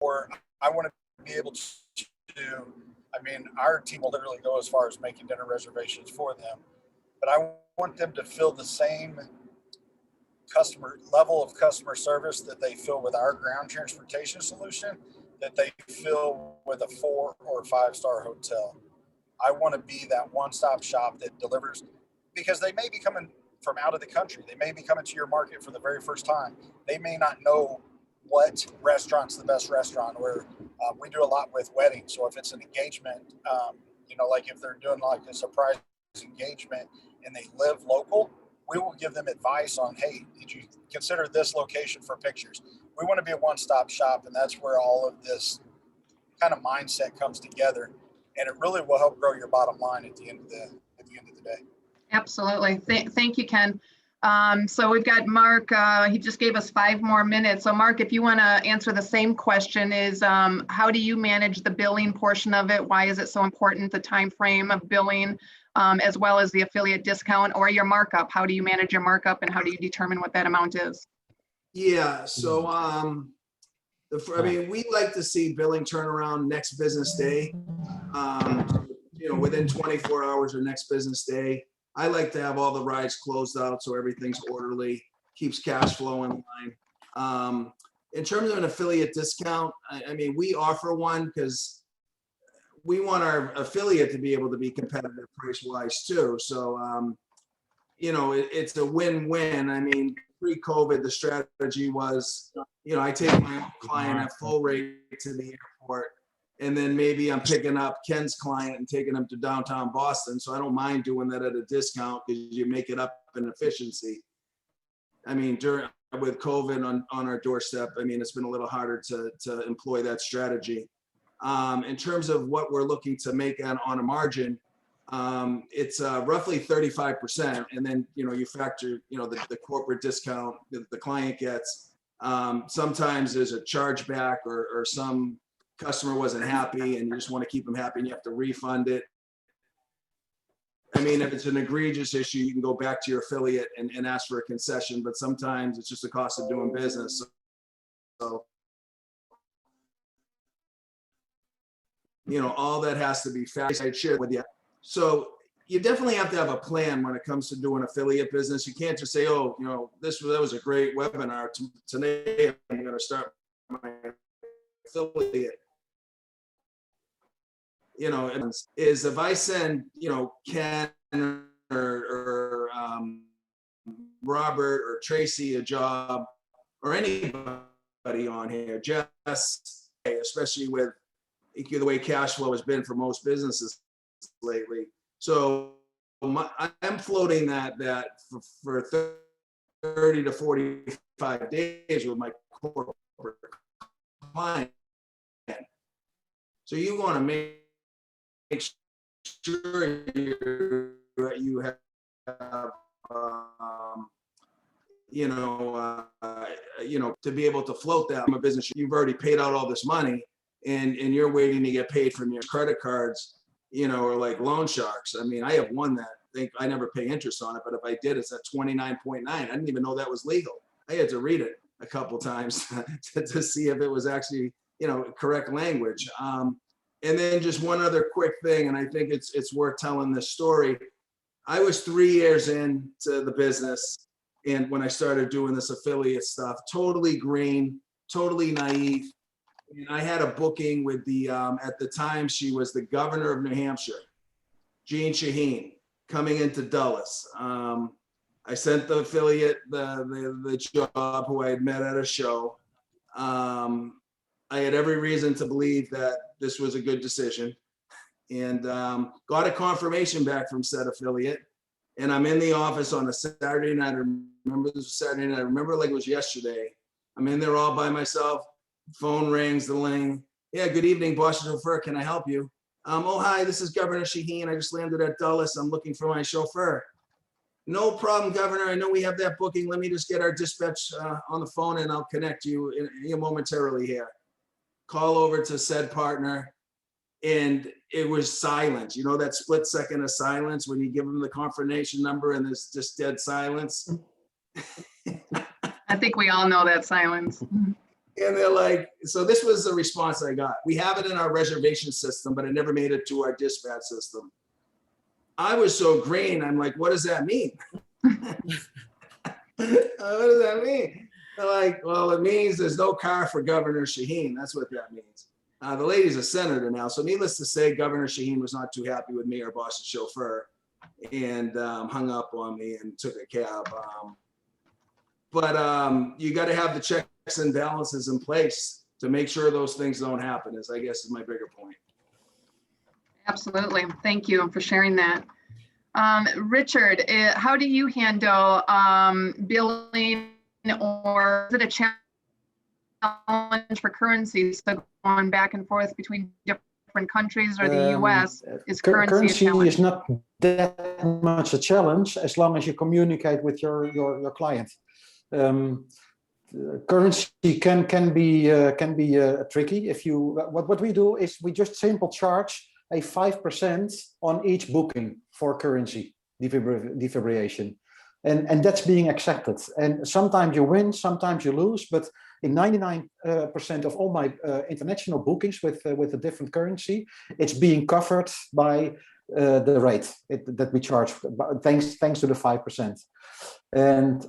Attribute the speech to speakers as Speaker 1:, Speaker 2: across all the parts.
Speaker 1: or I want to be able to, I mean, our team will literally go as far as making dinner reservations for them, but I want them to feel the same customer level of customer service that they feel with our ground transportation solution that they feel with a 4 or 5 star hotel. I want to be that one-stop shop that delivers, because they may be coming from out of the country. They may be coming to your market for the very first time. They may not know what restaurant's the best restaurant. Or we do a lot with weddings. So if it's an engagement, like if they're doing like a surprise engagement and they live local, we will give them advice on, hey, did you consider this location for pictures? We want to be a one-stop shop, and that's where all of this kind of mindset comes together, and it really will help grow your bottom line at the end of the day.
Speaker 2: Absolutely. Thank you, Ken. So we've got Mark. He just gave us 5 more minutes. So Mark, if you want to answer the same question, is how do you manage the billing portion of it? Why is it so important, the time frame of billing, as well as the affiliate discount or your markup? How do you manage your markup, and how do you determine what that amount is?
Speaker 3: Yeah, so we like to see billing turnaround next business day, within 24 hours or next business day. I like to have all the rides closed out so everything's orderly, keeps cash flow in line. In terms of an affiliate discount, we offer one because we want our affiliate to be able to be competitive price-wise too. So, it's a win-win. Pre-COVID, the strategy was, I take my own client at full rate to the airport, and then maybe I'm picking up Ken's client and taking him to downtown Boston. So I don't mind doing that at a discount because you make it up in efficiency. With COVID on our doorstep, it's been a little harder to employ that strategy. In terms of what we're looking to make on a margin, it's roughly 35%. And then, you factor, the corporate discount that the client gets. Sometimes there's a chargeback or some customer wasn't happy and you just want to keep them happy and you have to refund it. If it's an egregious issue, you can go back to your affiliate and ask for a concession, but sometimes it's just the cost of doing business. So, all that has to be shared with you. So you definitely have to have a plan when it comes to doing affiliate business. You can't just say, that was a great webinar. Today I'm going to start my affiliate. Is if I send, Ken or Robert or Tracy a job, or anybody on here, Jess, especially with the way cash flow has been for most businesses lately. So I'm floating that for 30 to 45 days with my corporate client. So you want to make sure you have, to be able to float that a business. You've already paid out all this money, and you're waiting to get paid from your credit cards, or like loan sharks. I have one that I never pay interest on it, but if I did, it's at 29.9. I didn't even know that was legal. I had to read it a couple times to see if it was actually, correct language. And then just one other quick thing, and I think it's worth telling this story. I was 3 years into the business, and when I started doing this affiliate stuff, totally green, totally naive. And I had a booking with the, at the time, she was the governor of New Hampshire, Jean Shaheen, coming into Dulles. I sent the affiliate the job, who I had met at a show. I had every reason to believe that this was a good decision, and got a confirmation back from said affiliate. And I'm in the office on a Saturday night. I remember this was Saturday night. I remember like it was yesterday. I'm in there all by myself. Phone rings, the ling. Yeah, good evening, Boston chauffeur. Can I help you? Oh, hi, this is Governor Shaheen. I just landed at Dulles. I'm looking for my chauffeur. No problem, Governor. I know we have that booking. Let me just get our dispatch on the phone, and I'll connect you momentarily here. Call over to said partner, and it was silence. That split second of silence when you give them the confirmation number and there's just dead silence.
Speaker 2: I think we all know that silence.
Speaker 3: And they're like, so this was the response I got. We have it in our reservation system, but it never made it to our dispatch system. I was so green. I'm like, what does that mean? What does that mean? They're like, well, it means there's no car for Governor Shaheen. That's what that means. The lady's a senator now. So needless to say, Governor Shaheen was not too happy with me, our boss's chauffeur, and hung up on me and took a cab. But you got to have the checks and balances in place to make sure those things don't happen, I guess is my bigger point.
Speaker 2: Absolutely. Thank you for sharing that. Richard, how do you handle billing, or is it a challenge for currencies, so going back and forth between different countries or the US? Is currency a challenge?
Speaker 4: is not that much a challenge as long as you communicate with your client. Currency can be tricky. If you what we do is we just simple charge a 5% on each booking for currency defibrillation, and that's being accepted. And sometimes you win, sometimes you lose, but in 99% of all my international bookings with a different currency, it's being covered by the rate that we charge, thanks to the 5%. And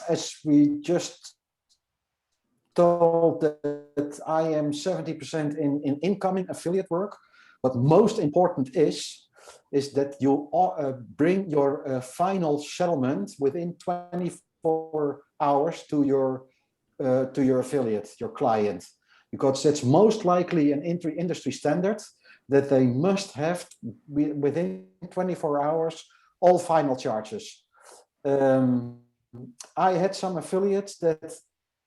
Speaker 4: as we just told that I am 70% in incoming affiliate work, what most important is that you bring your final settlement within 24 hours to your affiliate, your client, because that's most likely an industry standard that they must have within 24 hours all final charges. I had some affiliates that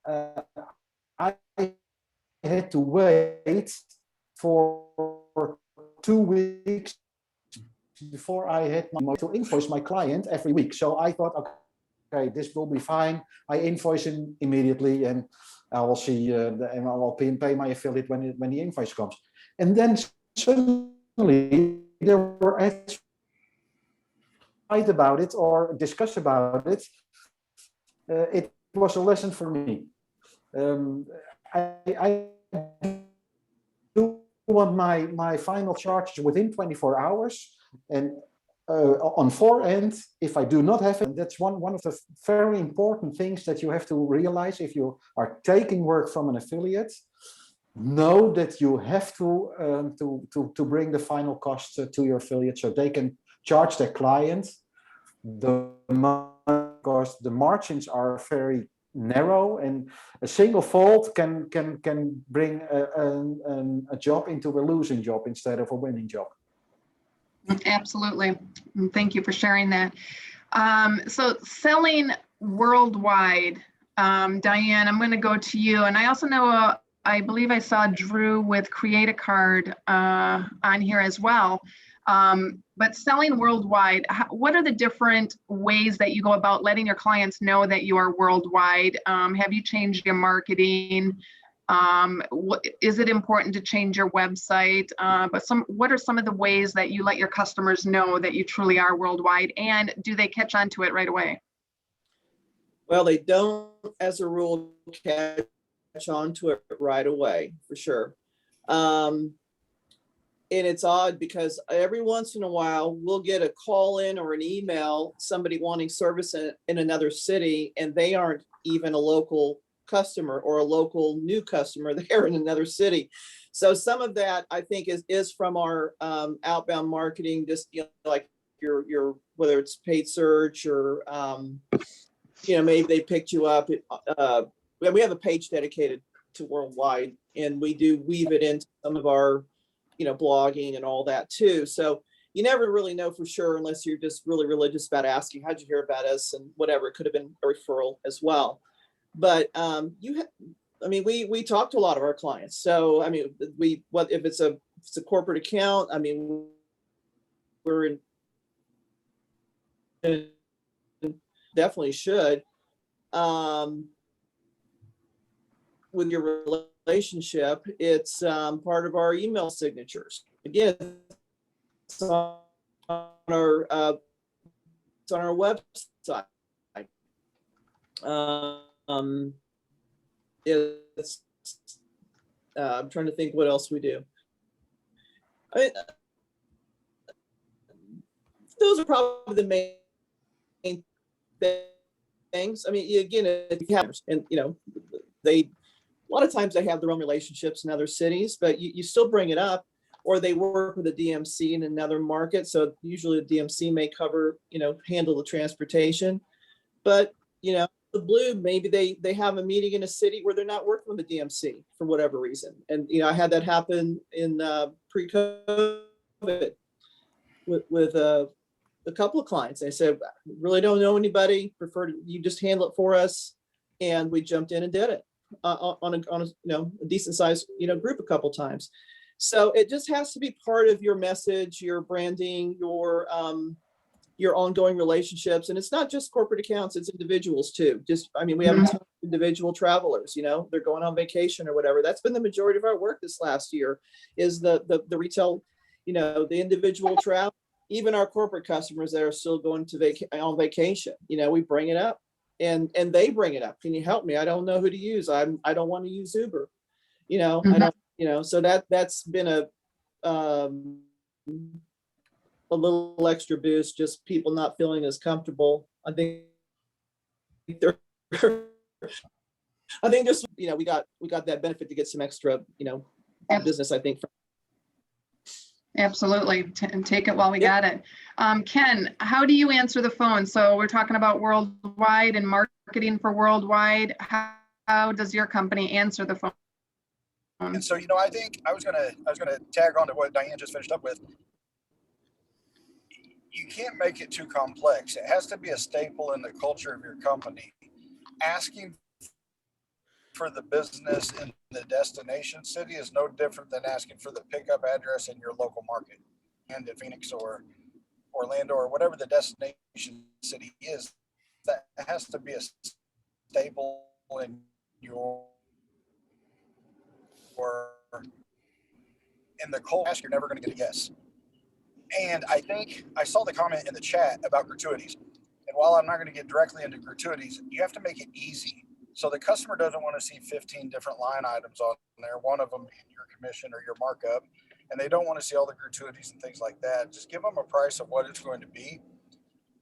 Speaker 4: I had to wait for 2 weeks before I had to invoice my client every week. So I thought, okay, this will be fine. I invoice him immediately, and I will see, and I will pay my affiliate when the invoice comes. And then suddenly there were ads fight about it or discuss about it. It was a lesson for me. I do want my final charges within 24 hours, and on forehand, if I do not have it, that's one of the very important things that you have to realize if you are taking work from an affiliate. Know that you have to bring the final cost to your affiliate so they can charge their client because the margins are very narrow, and a single fault can bring a job into a losing job instead of a winning job.
Speaker 2: Absolutely. Thank you for sharing that. So selling worldwide, Diane, I'm going to go to you. And I also know, I believe I saw Drew with Create a Card on here as well. But selling worldwide, what are the different ways that you go about letting your clients know that you are worldwide? Have you changed your marketing? Is it important to change your website? What are some of the ways that you let your customers know that you truly are worldwide, and do they catch on to it right away?
Speaker 5: Well, they don't, as a rule, catch on to it right away, for sure. And it's odd because every once in a while we'll get a call in or an email, somebody wanting service in another city, and they aren't even a local customer or a local new customer. They're in another city. So some of that, I think, is from our outbound marketing, just, you know, like your whether it's paid search or you know, maybe they picked you up. We have a page dedicated to worldwide, and we do weave it into some of our, you know, blogging and all that too. So you never really know for sure unless you're just really religious about asking, how'd you hear about us, and whatever. It could have been a referral as well. But we talk to a lot of our clients. So I mean, if it's a corporate account, I mean, we're in, definitely should. With your relationship, it's part of our email signatures. Again, it's on our website. I'm trying to think what else we do. I mean, those are probably the main things. I mean, again, and they, a lot of times they have their own relationships in other cities, but you still bring it up, or they work with a DMC in another market. So usually the DMC may cover, handle the transportation, but the blue, maybe they have a meeting in a city where they're not working with the DMC for whatever reason. And, I had that happen in pre-COVID with a couple of clients. They said, really don't know anybody, prefer you just handle it for us. And we jumped in and did it on a decent sized, group a couple times. So it just has to be part of your message, your branding, your ongoing relationships. And it's not just corporate accounts, it's individuals too. We have a ton of individual travelers, they're going on vacation or whatever. That's been the majority of our work this last year, is the retail, the individual travel, even our corporate customers that are still going to on vacation, we bring it up and they bring it up. Can you help me? I don't know who to use. I don't want to use Uber, I don't, so that's been a little extra boost, just people not feeling as comfortable. I think just, we got that benefit to get some extra, business, I think.
Speaker 2: Absolutely. And take it while we got it. Ken, how do you answer the phone? So we're talking about worldwide and marketing for worldwide. How does your company answer the phone?
Speaker 1: And so, I think I was gonna tag on to what Diane just finished up with. You can't make it too complex. It has to be a staple in the culture of your company. Asking for the business in the destination city is no different than asking for the pickup address in your local market. And in Phoenix or Orlando or whatever the destination city is, that has to be a staple in in the cold ask, you're never going to get a yes. And I think I saw the comment in the chat about gratuities. And while I'm not going to get directly into gratuities, you have to make it easy. So the customer doesn't want to see 15 different line items on there, one of them being your commission or your markup. And they don't want to see all the gratuities and things like that. Just give them a price of what it's going to be.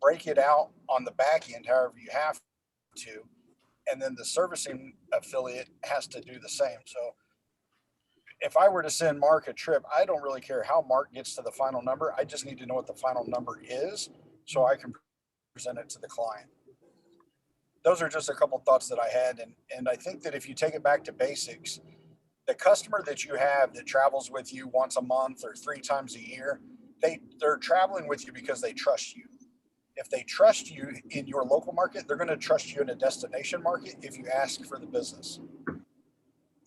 Speaker 1: Break it out on the back end, however you have to. And then the servicing affiliate has to do the same. So if I were to send Mark a trip, I don't really care how Mark gets to the final number. I just need to know what the final number is so I can present it to the client. Those are just a couple thoughts that I had. And I think that if you take it back to basics, the customer that you have that travels with you once a month or 3 times a year, they're traveling with you because they trust you. If they trust you in your local market, they're going to trust you in a destination market if you ask for the business.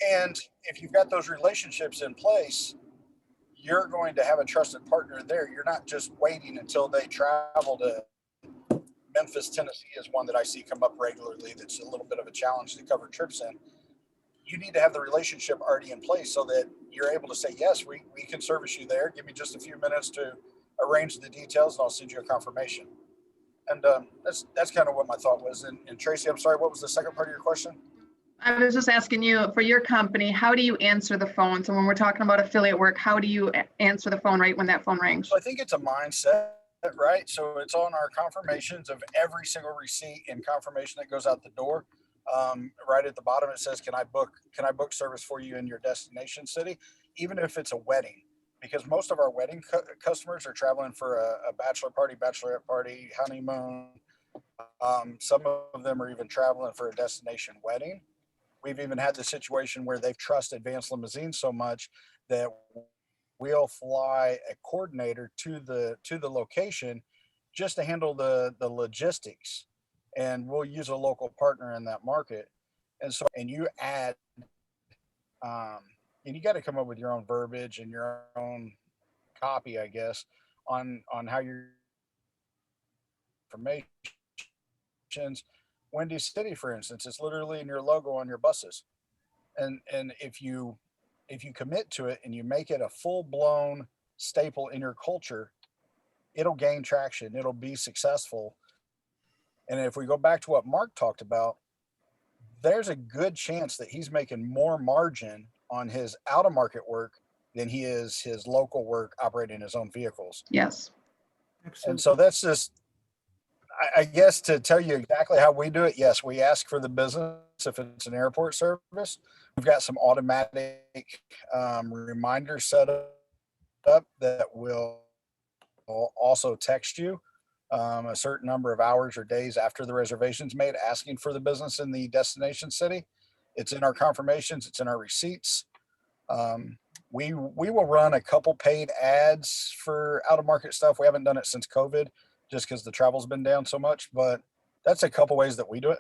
Speaker 1: And if you've got those relationships in place, you're going to have a trusted partner there. You're not just waiting until they travel to Memphis, Tennessee is one that I see come up regularly. That's a little bit of a challenge to cover trips in. You need to have the relationship already in place so that you're able to say, yes, we can service you there. Give me just a few minutes to arrange the details and I'll send you a confirmation. And that's kind of what my thought was. And Tracy, I'm sorry, what was the second part of your question?
Speaker 2: I was just asking you, for your company, how do you answer the phone? So when we're talking about affiliate work, how do you answer the phone right when that phone rings?
Speaker 1: So I think it's a mindset, right? So it's on our confirmations of every single receipt and confirmation that goes out the door. Right at the bottom, it says, can I book service for you in your destination city? Even if it's a wedding, because most of our wedding customers are traveling for a bachelor party, bachelorette party, honeymoon. Some of them are even traveling for a destination wedding. We've even had the situation where they've trusted Advanced Limousine so much that we'll fly a coordinator to the location just to handle the logistics, and we'll use a local partner in that market. And so, and you add, and you got to come up with your own verbiage and your own copy, I guess, on how your information. Windy City, for instance, it's literally in your logo on your buses. And if you commit to it and you make it a full-blown staple in your culture, it'll gain traction. It'll be successful. And if we go back to what Mark talked about, there's a good chance that he's making more margin on his out of market work than he is his local work operating his own vehicles.
Speaker 2: Yes.
Speaker 1: And so that's just, I guess, to tell you exactly how we do it. Yes, we ask for the business if it's an airport service. We've got some automatic reminders set up that will also text you a certain number of hours or days after the reservation's made, asking for the business in the destination city. It's in our confirmations, it's in our receipts. We will run a couple paid ads for out of market stuff. We haven't done it since COVID, just because the travel's been down so much. But that's a couple ways that we do it.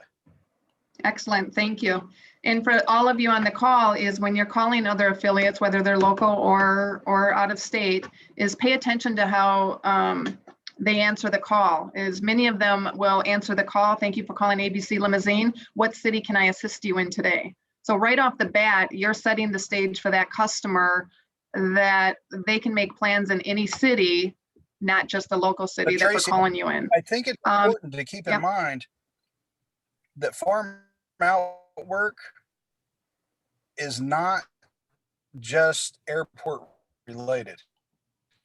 Speaker 2: Excellent, thank you. And for all of you on the call, is when you're calling other affiliates, whether they're local or out of state, is pay attention to how they answer the call. Is many of them will answer the call. Thank you for calling ABC Limousine. What city can I assist you in today? So right off the bat, you're setting the stage for that customer that they can make plans in any city, not just the local city that they're
Speaker 1: Tracy,
Speaker 2: calling you in.
Speaker 1: I think it's important to keep in
Speaker 2: yep.
Speaker 1: mind that farm out work is not just airport related.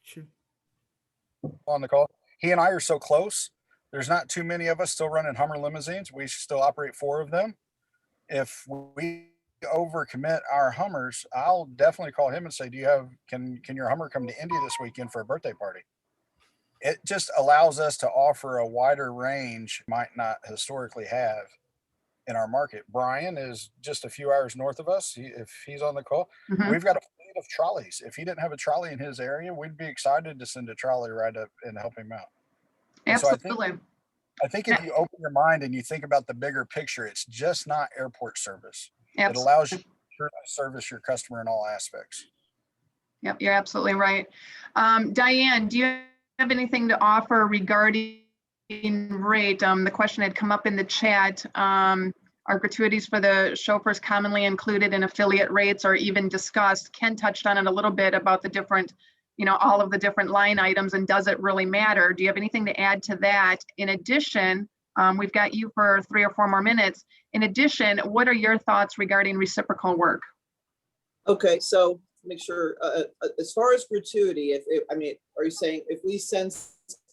Speaker 3: Sure.
Speaker 1: On the call, he and I are so close. There's not too many of us still running Hummer limousines. We still operate 4 of them. If we overcommit our Hummers, I'll definitely call him and say, "Do you have can your Hummer come to Indy this weekend for a birthday party?" It just allows us to offer a wider range might not historically have in our market. Brian is just a few hours north of us. If he's on the call, we've got a fleet of trolleys. If he didn't have a trolley in his area, we'd be excited to send a trolley right up and help him out.
Speaker 2: Absolutely.
Speaker 1: So I think if you open your mind and you think about the bigger picture, it's just not airport service. It allows you to service your customer in all aspects.
Speaker 2: Yep, you're absolutely right. Diane, do you have anything to offer regarding rate? The question had come up in the chat. Are gratuities for the chauffeurs commonly included in affiliate rates or even discussed? Ken touched on it a little bit about the different, all of the different line items, and does it really matter? Do you have anything to add to that? In addition, we've got you for 3 or 4 more minutes. In addition, what are your thoughts regarding reciprocal work?
Speaker 5: Okay, so make sure, as far as gratuity, are you saying if we send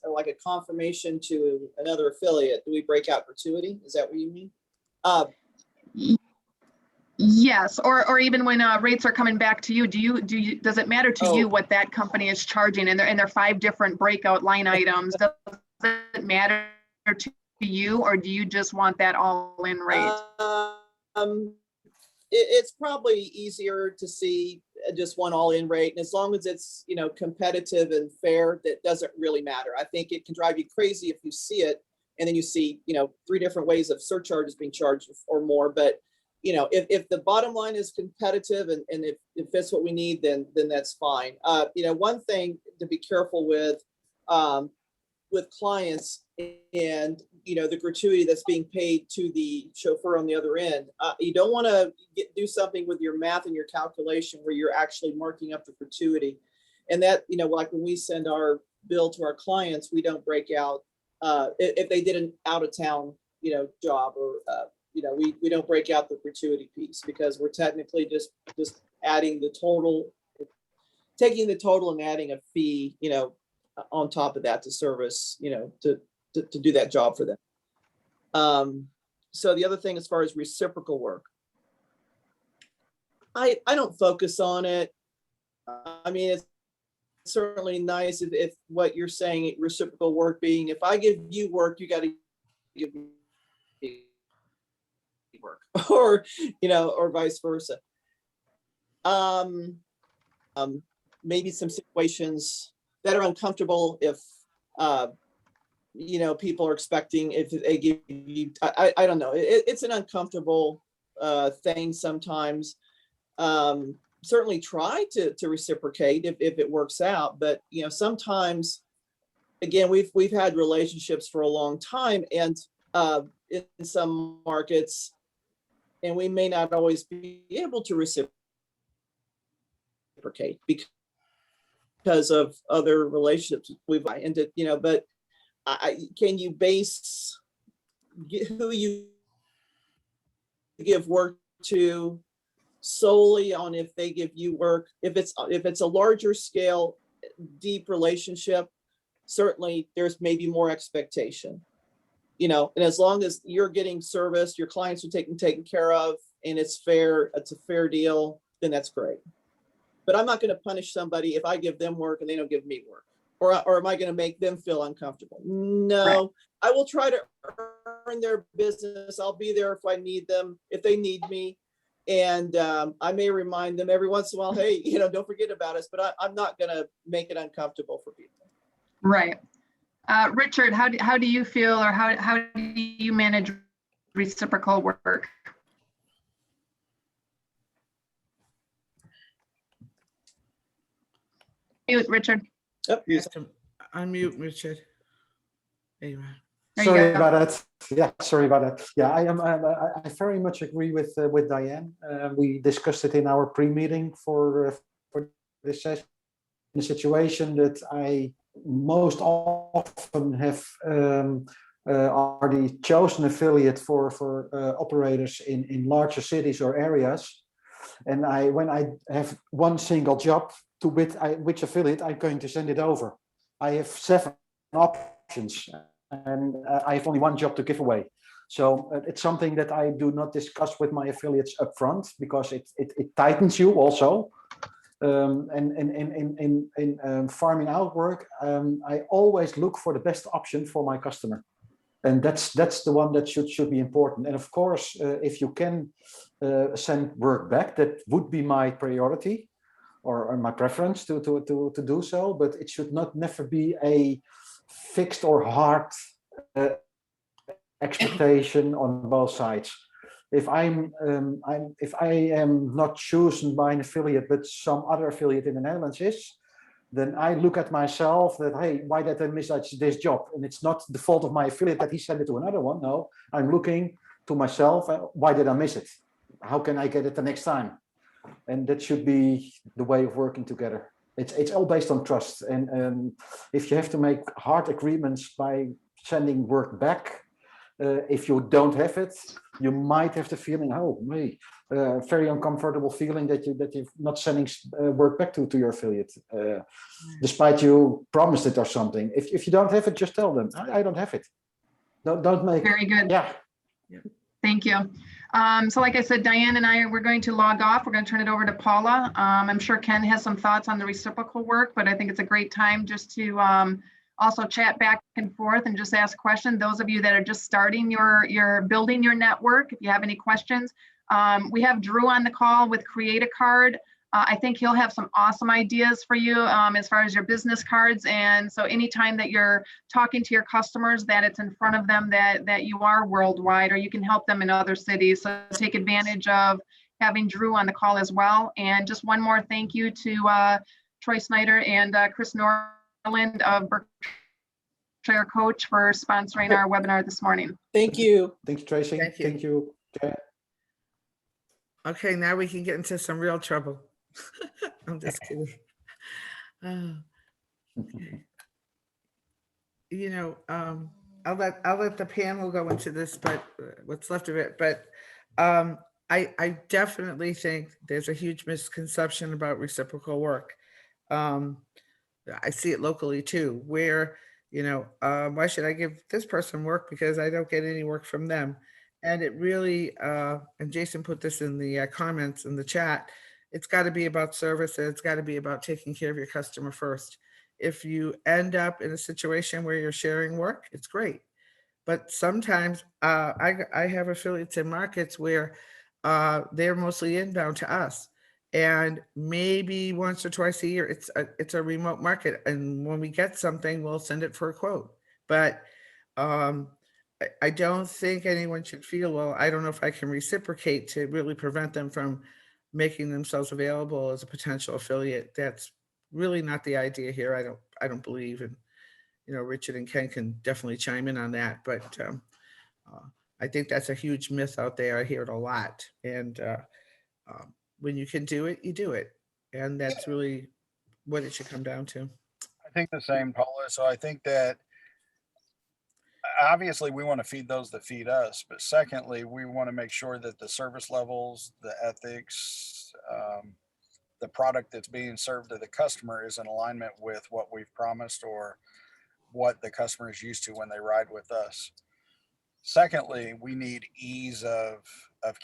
Speaker 5: like a confirmation to another affiliate, do we break out gratuity? Is that what you mean?
Speaker 2: Yes, or even when rates are coming back to you, does it matter to you what that company is charging? And there are 5 different breakout line items. Does it matter to you, or do you just want that all-in rate?
Speaker 5: It's probably easier to see just one all-in rate, and as long as it's competitive and fair, that doesn't really matter. I think it can drive you crazy if you see it and then you see 3 different ways of surcharges being charged or more. But if the bottom line is competitive and if that's what we need, then that's fine. One thing to be careful with clients and the gratuity that's being paid to the chauffeur on the other end, you don't want to do something with your math and your calculation where you're actually marking up the gratuity. And that like when we send our bill to our clients, we don't break out if they did an out of town job, or we don't break out the gratuity piece, because we're technically just adding the total, taking the total and adding a fee on top of that to service, to do that job for them. So the other thing, as far as reciprocal work, I don't focus on it. It's certainly nice if what you're saying, reciprocal work being, if I give you work, you got to give me work, or vice versa. Maybe some situations that are uncomfortable if people are expecting, if they give you, I don't know, it's an uncomfortable thing sometimes. Certainly try to reciprocate if it works out, but sometimes, again, we've had relationships for a long time, and in some markets, and we may not always be able to reciprocate because of other relationships we've ended, but can you base who you give work to solely on if they give you work. If it's a larger scale, deep relationship, certainly there's maybe more expectation. You know, and as long as you're getting service, your clients are taken care of, and it's a fair deal, then that's great. But I'm not going to punish somebody if I give them work and they don't give me work. Or am I going to make them feel uncomfortable? No, I will try to earn their business. I'll be there if I need them, if they need me. And I may remind them every once in a while, hey, you know, don't forget about us, but I'm not going to make it uncomfortable for people.
Speaker 2: Right. Richard, how do you feel, or how do you manage reciprocal work? Mute, Richard.
Speaker 5: Yep.
Speaker 6: You have to unmute, Richard. There you are.
Speaker 2: There you
Speaker 4: Sorry
Speaker 2: go.
Speaker 4: about that. Yeah, sorry about that. Yeah, I very much agree with Diane. We discussed it in our pre-meeting for this session. The situation that I most often have are the chosen affiliate for operators in larger cities or areas. And when I have one single job to which affiliate I'm going to send it over. I have 7 options, and I have only one job to give away. So it's something that I do not discuss with my affiliates up front, because it tightens you also. And in farming out work, I always look for the best option for my customer. And that's the one that should be important. And of course, if you can send work back, that would be my priority or my preference to do so. But it should never be a fixed or hard expectation on both sides. If I am not chosen by an affiliate, but some other affiliate in the Netherlands is, then I look at myself that, hey, why did I miss this job? And it's not the fault of my affiliate that he sent it to another one. No, I'm looking to myself, why did I miss it? How can I get it the next time? And that should be the way of working together. It's all based on trust. And if you have to make hard agreements by sending work back, if you don't have it, you might have the feeling, very uncomfortable feeling that you're not sending work back to your affiliate, despite you promised it or something. If you don't have it, just tell them, I don't have it. Don't make.
Speaker 2: Very good.
Speaker 4: Yeah.
Speaker 2: Thank you. So like I said, Diane and we're going to log off. We're going to turn it over to Paula. I'm sure Ken has some thoughts on the reciprocal work, but I think it's a great time just to also chat back and forth and just ask questions. Those of you that are just starting your building your network, if you have any questions, we have Drew on the call with Create a Card. I think he'll have some awesome ideas for you as far as your business cards. And so anytime that you're talking to your customers, that it's in front of them that you are worldwide, or you can help them in other cities. So take advantage of having Drew on the call as well. And just one more thank you to Troy Snyder and Chris Norland of Berkshire Coach for sponsoring our webinar this morning.
Speaker 5: Thank you.
Speaker 4: Thanks, Tracy.
Speaker 6: Thank you.
Speaker 4: Thank you.
Speaker 6: Okay, now we can get into some real trouble. I'm just kidding. You know, I'll let the panel go into this, but what's left of it. But I definitely think there's a huge misconception about reciprocal work. I see it locally too, where, you know, why should I give this person work because I don't get any work from them? And it really, and Jason put this in the comments in the chat, it's got to be about service, and it's got to be about taking care of your customer first. If you end up in a situation where you're sharing work, it's great. But sometimes I have affiliates in markets where they're mostly inbound to us. And maybe once or twice a year, it's a remote market. And when we get something, we'll send it for a quote. But I don't think anyone should feel, well, I don't know if I can reciprocate to really prevent them from making themselves available as a potential affiliate. That's really not the idea here. I don't believe. And, you know, Richard and Ken can definitely chime in on that. But I think that's a huge myth out there. I hear it a lot. And when you can do it, you do it. And that's really what it should come down to.
Speaker 1: I think the same, Paula. So I think that obviously we want to feed those that feed us, but secondly, we want to make sure that the service levels, the ethics, the product that's being served to the customer is in alignment with what we've promised or what the customer is used to when they ride with us. Secondly, we need ease of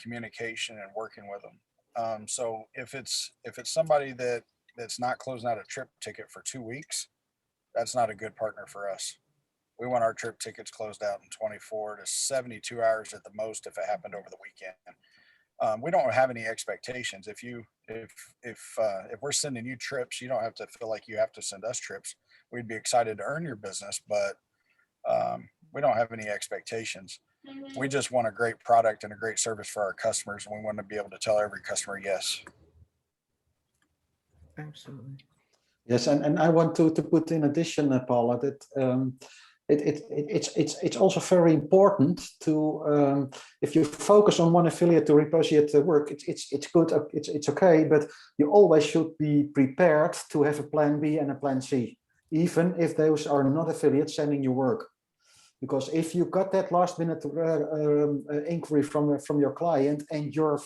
Speaker 1: communication and working with them. So if it's somebody that's not closing out a trip ticket for 2 weeks, that's not a good partner for us. We want our trip tickets closed out in 24 to 72 hours at the most if it happened over the weekend. We don't have any expectations. If we're sending you trips, you don't have to feel like you have to send us trips. We'd be excited to earn your business, but we don't have any expectations. We just want a great product and a great service for our customers, and we want to be able to tell every customer yes.
Speaker 6: Absolutely.
Speaker 4: Yes, and I want to put in addition, Paula, that it's also very important to if you focus on one affiliate to repatriate the work, it's good, it's okay, but you always should be prepared to have a plan B and a plan C, even if those are not affiliates sending you work. Because if you got that last minute inquiry from your client and your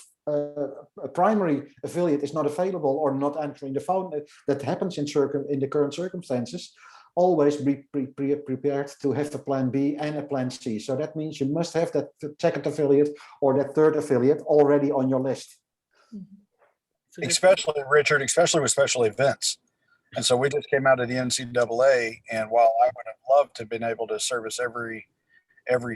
Speaker 4: primary affiliate is not available or not answering the phone, that happens in the current circumstances, always be prepared to have a plan B and a plan C. So that means you must have that second affiliate or that third affiliate already on your list.
Speaker 1: Especially, Richard, especially with special events. And so we just came out of the NCAA, and while I would have loved to have been able to service every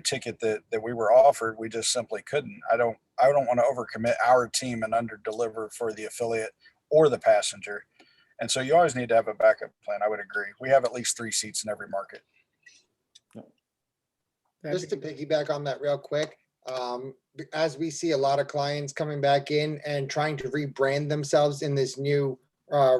Speaker 1: ticket that we were offered, we just simply couldn't. I don't want to overcommit our team and under-deliver for the affiliate or the passenger. And so you always need to have a backup plan. I would agree. We have at least 3 seats in every market.
Speaker 7: Just to piggyback on that real quick, as we see a lot of clients coming back in and trying to rebrand themselves in this new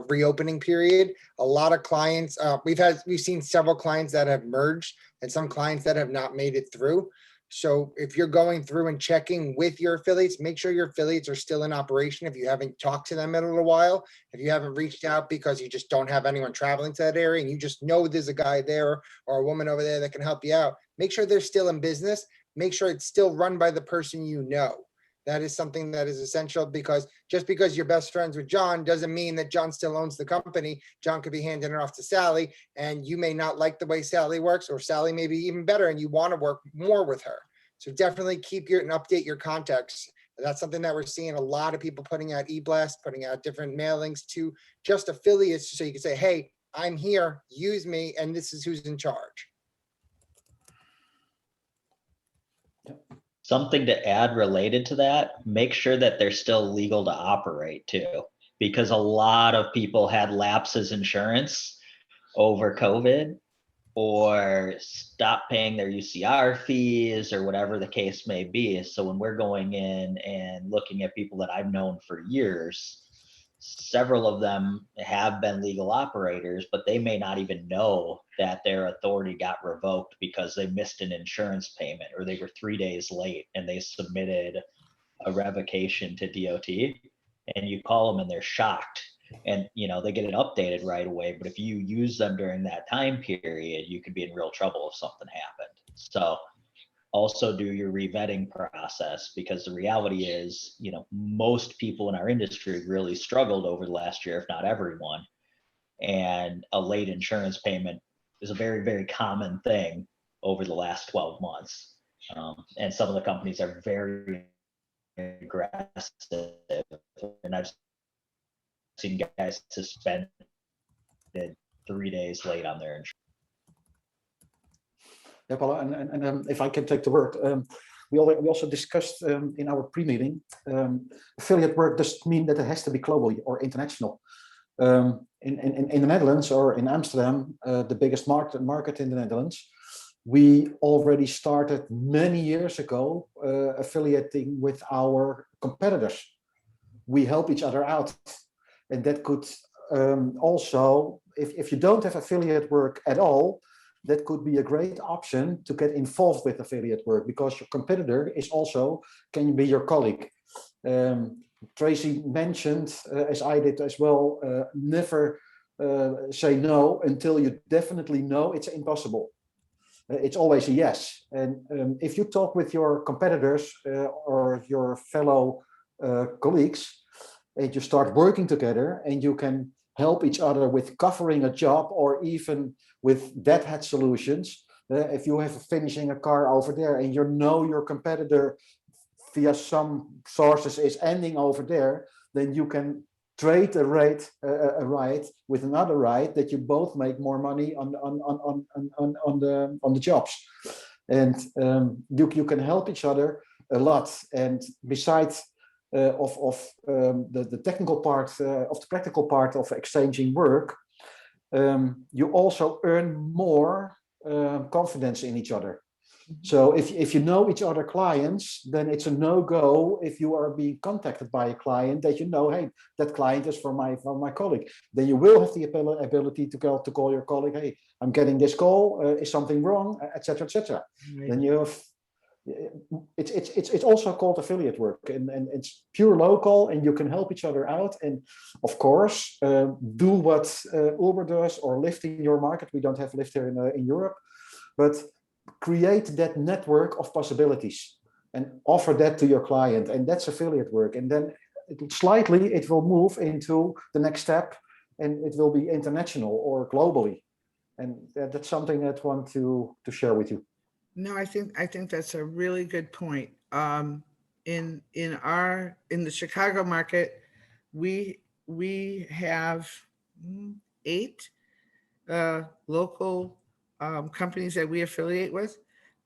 Speaker 7: reopening period, a lot of clients, we've seen several clients that have merged and some clients that have not made it through. So if you're going through and checking with your affiliates, make sure your affiliates are still in operation. If you haven't talked to them in a little while, if you haven't reached out because you just don't have anyone traveling to that area and you just know there's a guy there or a woman over there that can help you out, make sure they're still in business. Make sure it's still run by the person you know. That is something that is essential, because just because you're best friends with John doesn't mean that John still owns the company. John could be handing it off to Sally, and you may not like the way Sally works, or Sally may be even better and you want to work more with her. So definitely keep and update your contacts. That's something that we're seeing a lot of people putting out e-blast, putting out different mailings to just affiliates, so you can say, hey, I'm here, use me, and this is who's in charge.
Speaker 8: Something to add related to that, make sure that they're still legal to operate too, because a lot of people had lapses insurance over COVID or stopped paying their UCR fees or whatever the case may be. So when we're going in and looking at people that I've known for years, several of them have been legal operators, but they may not even know that their authority got revoked because they missed an insurance payment or they were 3 days late and they submitted a revocation to DOT, and you call them and they're shocked, and they get it updated right away. But if you use them during that time period, you could be in real trouble if something happened. So also do your revetting process, because the reality is, most people in our industry really struggled over the last year, if not everyone. And a late insurance payment is a very, very common thing over the last 12 months. And some of the companies are very aggressive. And I've seen guys suspended 3 days late on their insurance.
Speaker 4: Yeah, Paula, and if I can take the word, we also discussed in our pre-meeting, affiliate work doesn't mean that it has to be global or international. In the Netherlands or in Amsterdam, the biggest market in the Netherlands, we already started many years ago affiliating with our competitors. We help each other out, and that could also, if you don't have affiliate work at all, that could be a great option to get involved with affiliate work, because your competitor can be your colleague. Tracy mentioned, as I did as well, never say no until you definitely know it's impossible. it's always a yes. And if you talk with your competitors or your fellow colleagues, and you start working together, and you can help each other with covering a job or even with deadhead solutions. If you have finishing a car over there and you know your competitor via some sources is ending over there, then you can trade a ride with another ride that you both make more money on the jobs. And you can help each other a lot. And besides the technical part of the practical part of exchanging work, you also earn more confidence in each other. So if you know each other clients, then it's a no-go if you are being contacted by a client that you know, hey, that client is from my colleague. Then you will have the ability to call your colleague, hey, I'm getting this call, is something wrong, etc., etc. Then you have it's also called affiliate work, and it's pure local, and you can help each other out. And of course, do what ILLBA does or Lyft in your market. We don't have Lyft here in Europe, but create that network of possibilities and offer that to your client, and that's affiliate work. And then it will move into the next step, and it will be international or globally. And that's something that I want to share with you.
Speaker 6: No, I think that's a really good point. In the Chicago market, we have 8 local companies that we affiliate with,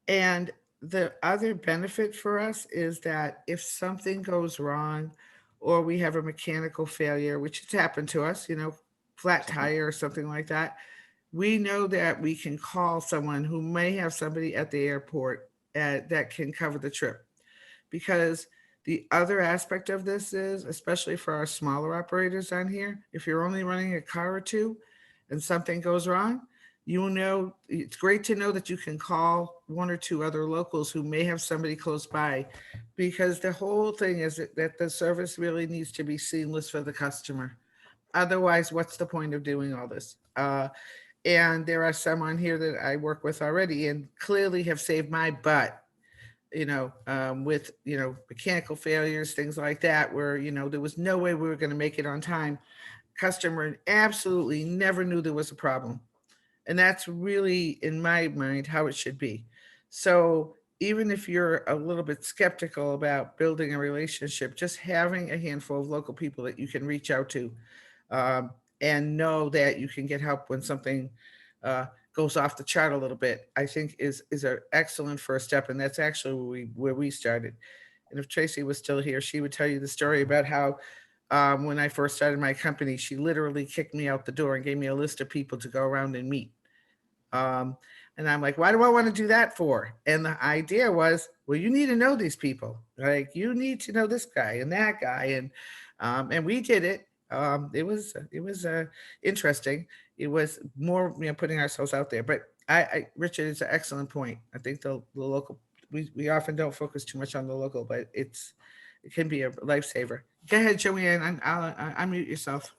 Speaker 6: and the other benefit for us is that if something goes wrong, or we have a mechanical failure, which has happened to us, flat tire or something like that, we know that we can call someone who may have somebody at the airport that can cover the trip. Because the other aspect of this is, especially for our smaller operators on here, if you're only running a car or two and something goes wrong, it's great to know that you can call 1 or 2 other locals who may have somebody close by, because the whole thing is that the service really needs to be seamless for the customer. Otherwise, what's the point of doing all this? And there are some on here that I work with already and clearly have saved my butt, with, mechanical failures, things like that, where, there was no way we were going to make it on time. Customer absolutely never knew there was a problem. And that's really, in my mind, how it should be. So even if you're a little bit skeptical about building a relationship, just having a handful of local people that you can reach out to, and know that you can get help when something goes off the chart a little bit, I think is an excellent first step. And that's actually where we started. And if Tracy was still here, she would tell you the story about how when I first started my company, she literally kicked me out the door and gave me a list of people to go around and meet. And I'm like, why do I want to do that for? And the idea was, well, you need to know these people. Like, you need to know this guy and that guy. And we did it. It was interesting. It was more, putting ourselves out there. But Richard, it's an excellent point. I think the local, we often don't focus too much on the local, but it can be a lifesaver. Go ahead, Joanne. I'll unmute yourself.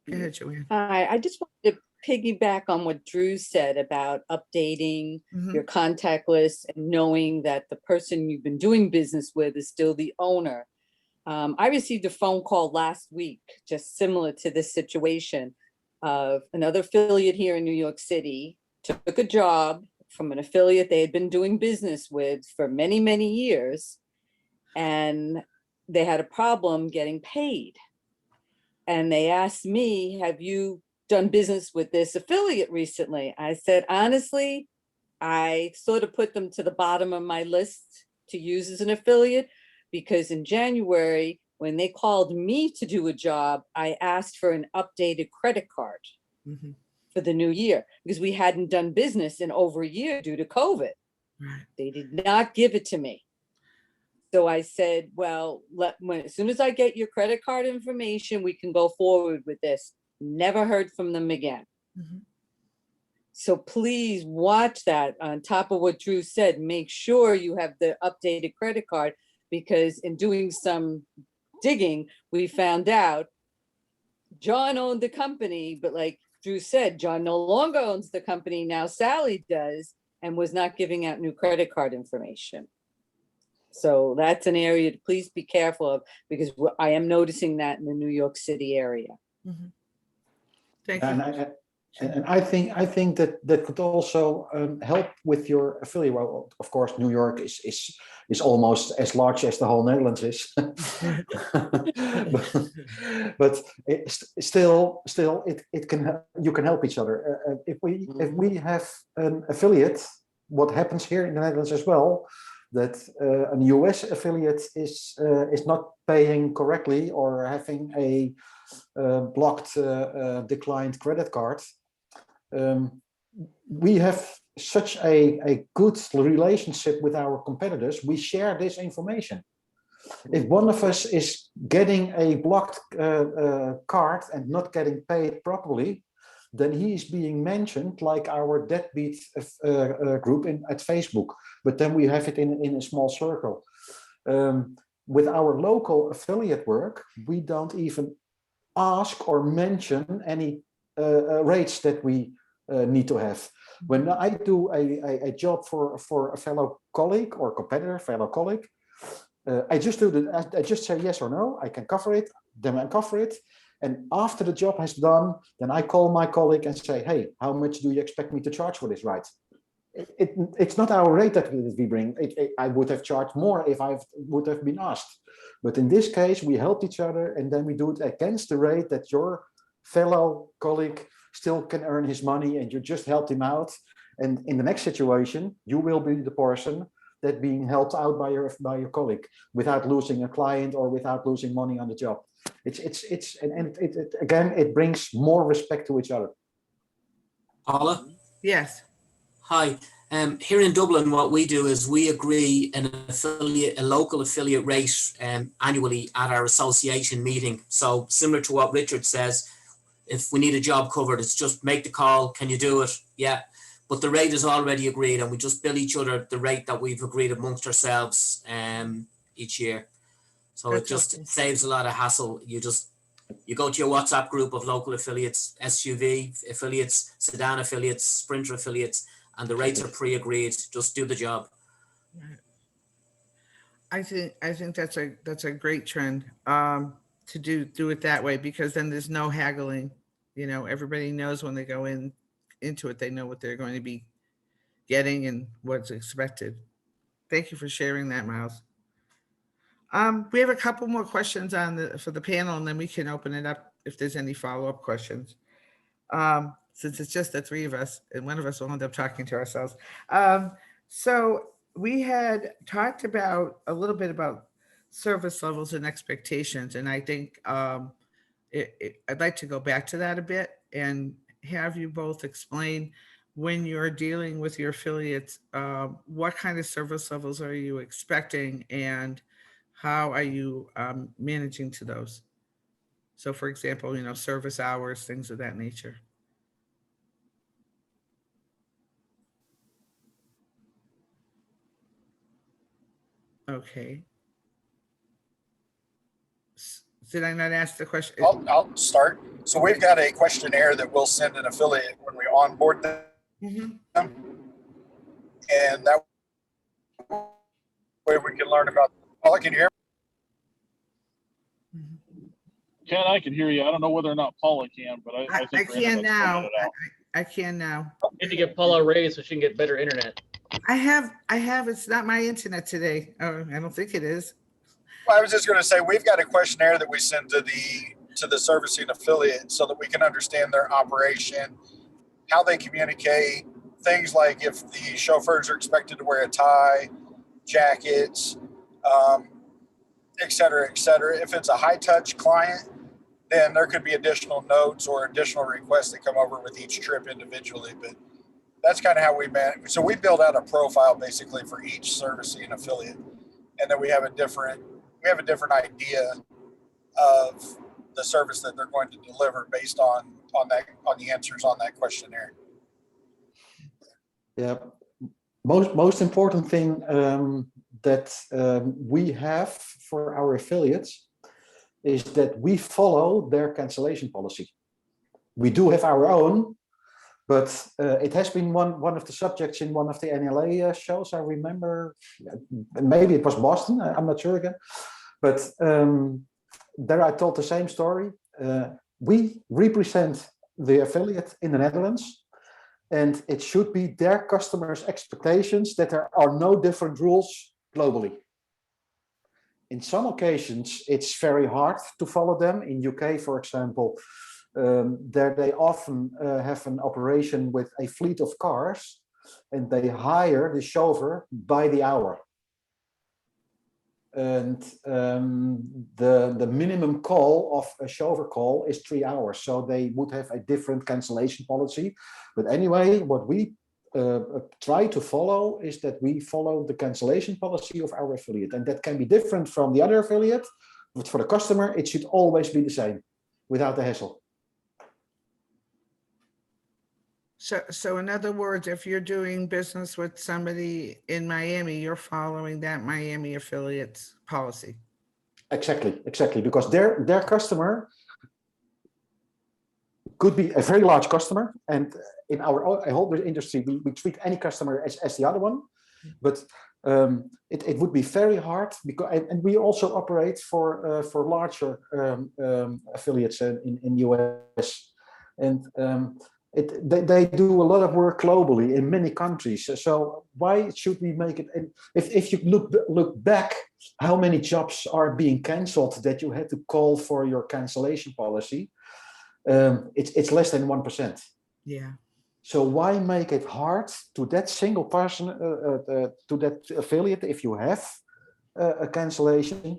Speaker 6: Go ahead, Joanne.
Speaker 9: Hi, I just wanted to piggyback on what Drew said about updating your contact list and knowing that the person you've been doing business with is still the owner. I received a phone call last week, just similar to this situation, of another affiliate here in New York City, took a job from an affiliate they had been doing business with for many, many years, and they had a problem getting paid. And they asked me, have you done business with this affiliate recently? I said, honestly, I sort of put them to the bottom of my list to use as an affiliate, because in January, when they called me to do a job, I asked for an updated credit card for the new year, because we hadn't done business in over a year due to COVID.
Speaker 6: Right.
Speaker 9: They did not give it to me. So I said, well, as soon as I get your credit card information, we can go forward with this. Never heard from them again. So please watch that. On top of what Drew said, make sure you have the updated credit card, because in doing some digging, we found out John owned the company, but like Drew said, John no longer owns the company, now Sally does, and was not giving out new credit card information. So that's an area to please be careful of, because I am noticing that in the New York City area.
Speaker 6: Thank you.
Speaker 4: And I think that could also help with your affiliate. Well, of course, New York is almost as large as the whole Netherlands is, but still it can, you can help each other. If we have an affiliate, what happens here in the Netherlands as well, that an US affiliate is not paying correctly or having a blocked declined credit card. We have such a good relationship with our competitors. We share this information. If one of us is getting a blocked card and not getting paid properly, then he is being mentioned like our deadbeat group at Facebook. But then we have it in a small circle. With our local affiliate work, we don't even ask or mention any rates that we need to have. When I do a job for a fellow colleague or competitor, fellow colleague, I just do that. I just say yes or no. I can cover it. Then I cover it. And after the job has done, then I call my colleague and say, hey, how much do you expect me to charge for this ride? It's not our rate that we bring. I would have charged more if I would have been asked. But in this case, we helped each other, and then we do it against the rate that your fellow colleague still can earn his money, and you just helped him out. And in the next situation, you will be the person that being helped out by your colleague without losing a client or without losing money on the job. Again, it brings more respect to each other.
Speaker 10: Paula?
Speaker 6: Yes.
Speaker 10: Hi. Here in Dublin, what we do is we agree a local affiliate rate annually at our association meeting. So similar to what Richard says, if we need a job covered, it's just make the call. Can you do it? Yeah. But the rate is already agreed, and we just bill each other the rate that we've agreed amongst ourselves each year. So
Speaker 6: That's
Speaker 10: it just
Speaker 6: helpful.
Speaker 10: saves a lot of hassle. You go to your WhatsApp group of local affiliates, SUV affiliates, sedan affiliates, Sprinter affiliates, and the rates are pre-agreed. Just do the job.
Speaker 6: I think that's a great trend to do it that way, because then there's no haggling. You know, everybody knows when they go into it, they know what they're going to be getting and what's expected. Thank you for sharing that, Miles. We have a couple more questions for the panel, and then we can open it up if there's any follow-up questions. Since it's just the three of us, and one of us will end up talking to ourselves. So we had talked a little bit about service levels and expectations, and I think I'd like to go back to that a bit and have you both explain, when you're dealing with your affiliates, what kind of service levels are you expecting, and how are you managing to those? So for example, service hours, things of that nature. Okay. Did I not ask the question?
Speaker 1: I'll start. So we've got a questionnaire that we'll send an affiliate when we onboard them.
Speaker 6: Mm-hmm.
Speaker 1: And that way we can learn about, Paula, can you hear me?
Speaker 11: Ken, I can hear you. I don't know whether or not Paula can, but I think
Speaker 6: I can now. I can now.
Speaker 12: Need to get Paula a raise so she can get better internet.
Speaker 6: I have. It's not my internet today. Oh, I don't think it is.
Speaker 1: Well, I was just going to say, we've got a questionnaire that we send to the servicing affiliate so that we can understand their operation, how they communicate, things like if the chauffeurs are expected to wear a tie, jackets, et cetera, et cetera. If it's a high touch client, then there could be additional notes or additional requests that come over with each trip individually. But that's kind of how we manage. So we build out a profile basically for each servicing affiliate, and then we have a different idea of the service that they're going to deliver based on the answers on that questionnaire.
Speaker 4: Yeah, most important thing that we have for our affiliates is that we follow their cancellation policy. we do have our own, but it has been one of the subjects in one of the NLA shows. I remember, maybe it was Boston. I'm not sure again, but there I told the same story. We represent the affiliate in the Netherlands, and it should be their customers' expectations that there are no different rules globally. In some occasions, it's very hard to follow them. In UK, for example, there they often have an operation with a fleet of cars, and they hire the chauffeur by the hour. And the minimum call of a chauffeur call is 3 hours, so they would have a different cancellation policy. But anyway, what we try to follow is that we follow the cancellation policy of our affiliate, and that can be different from the other affiliate, but for the customer it should always be the same without the hassle.
Speaker 6: So in other words, if you're doing business with somebody in Miami, you're following that Miami affiliate's policy.
Speaker 4: Exactly, because their customer could be a very large customer, and in our whole industry, we treat any customer as the other one, but it would be very hard because, and we also operate for larger affiliates in US, and they do a lot of work globally in many countries. So why should we make it? And if you look back, how many jobs are being cancelled that you had to call for your cancellation policy? It's less than 1%.
Speaker 6: Yeah.
Speaker 4: So why make it hard to that single person, to that affiliate, if you have a cancellation?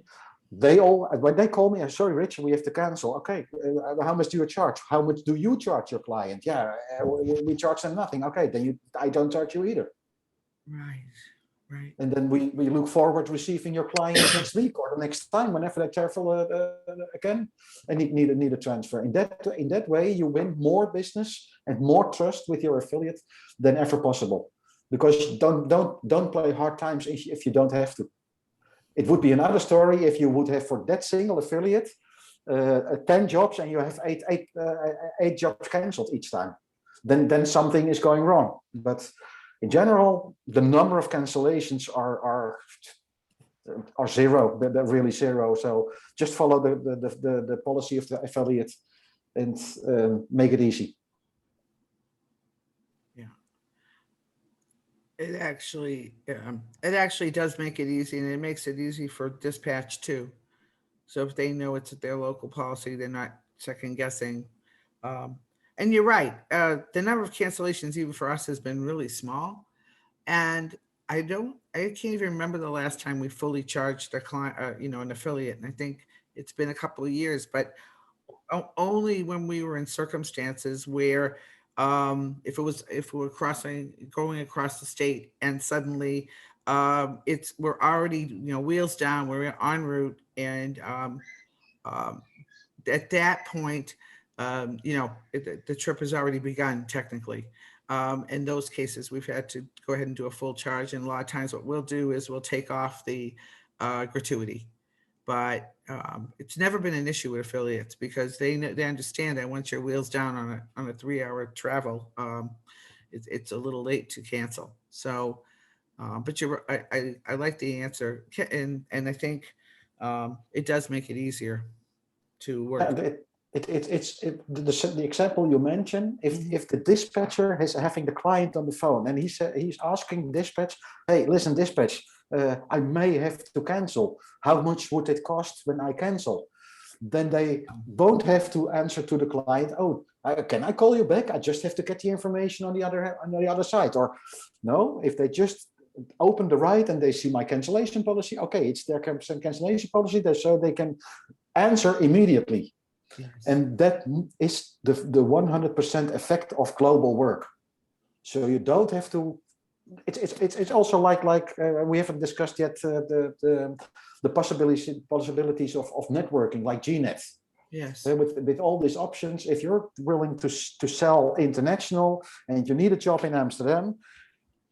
Speaker 4: When they call me, sorry, Rich, we have to cancel. Okay, how much do you charge? How much do you charge your client? Yeah, we charge them nothing. Okay, then I don't charge you either.
Speaker 6: Right.
Speaker 4: And then we look forward to receiving your client next week or the next time, whenever they travel again and need a transfer. In that way, you win more business and more trust with your affiliate than ever possible. Because don't play hard times if you don't have to. It would be another story if you would have for that single affiliate 10 jobs and you have eight jobs cancelled each time. Then something is going wrong. But in general, the number of cancellations are zero. They're really zero. So just follow the policy of the affiliate and make it easy.
Speaker 6: It actually does make it easy, and it makes it easy for dispatch too. So if they know it's their local policy, they're not second guessing. And you're right. The number of cancellations, even for us, has been really small. And I can't even remember the last time we fully charged a client, an affiliate. And I think it's been a couple of years, but only when we were in circumstances where if we were going across the state and suddenly we're already, wheels down, we're en route. And at that point, the trip has already begun technically. In those cases, we've had to go ahead and do a full charge. And a lot of times what we'll do is we'll take off the gratuity. But it's never been an issue with affiliates because they understand that once your wheels down on a 3-hour travel, it's a little late to cancel. So, but I like the answer, and I think it does make it easier to work.
Speaker 4: The example you mentioned, if the dispatcher is having the client on the phone and he's asking dispatch, hey, listen, dispatch, I may have to cancel. How much would it cost when I cancel? Then they won't have to answer to the client, oh, can I call you back? I just have to get the information on the other side. Or no, if they just open the right and they see my cancellation policy, okay, it's their cancellation policy, so they can answer immediately.
Speaker 6: Yes.
Speaker 4: And that is the 100% effect of global work. So you don't have to. It's also like we haven't discussed yet the possibilities of networking, like GNet.
Speaker 6: Yes.
Speaker 4: With all these options, if you're willing to sell international and you need a job in Amsterdam,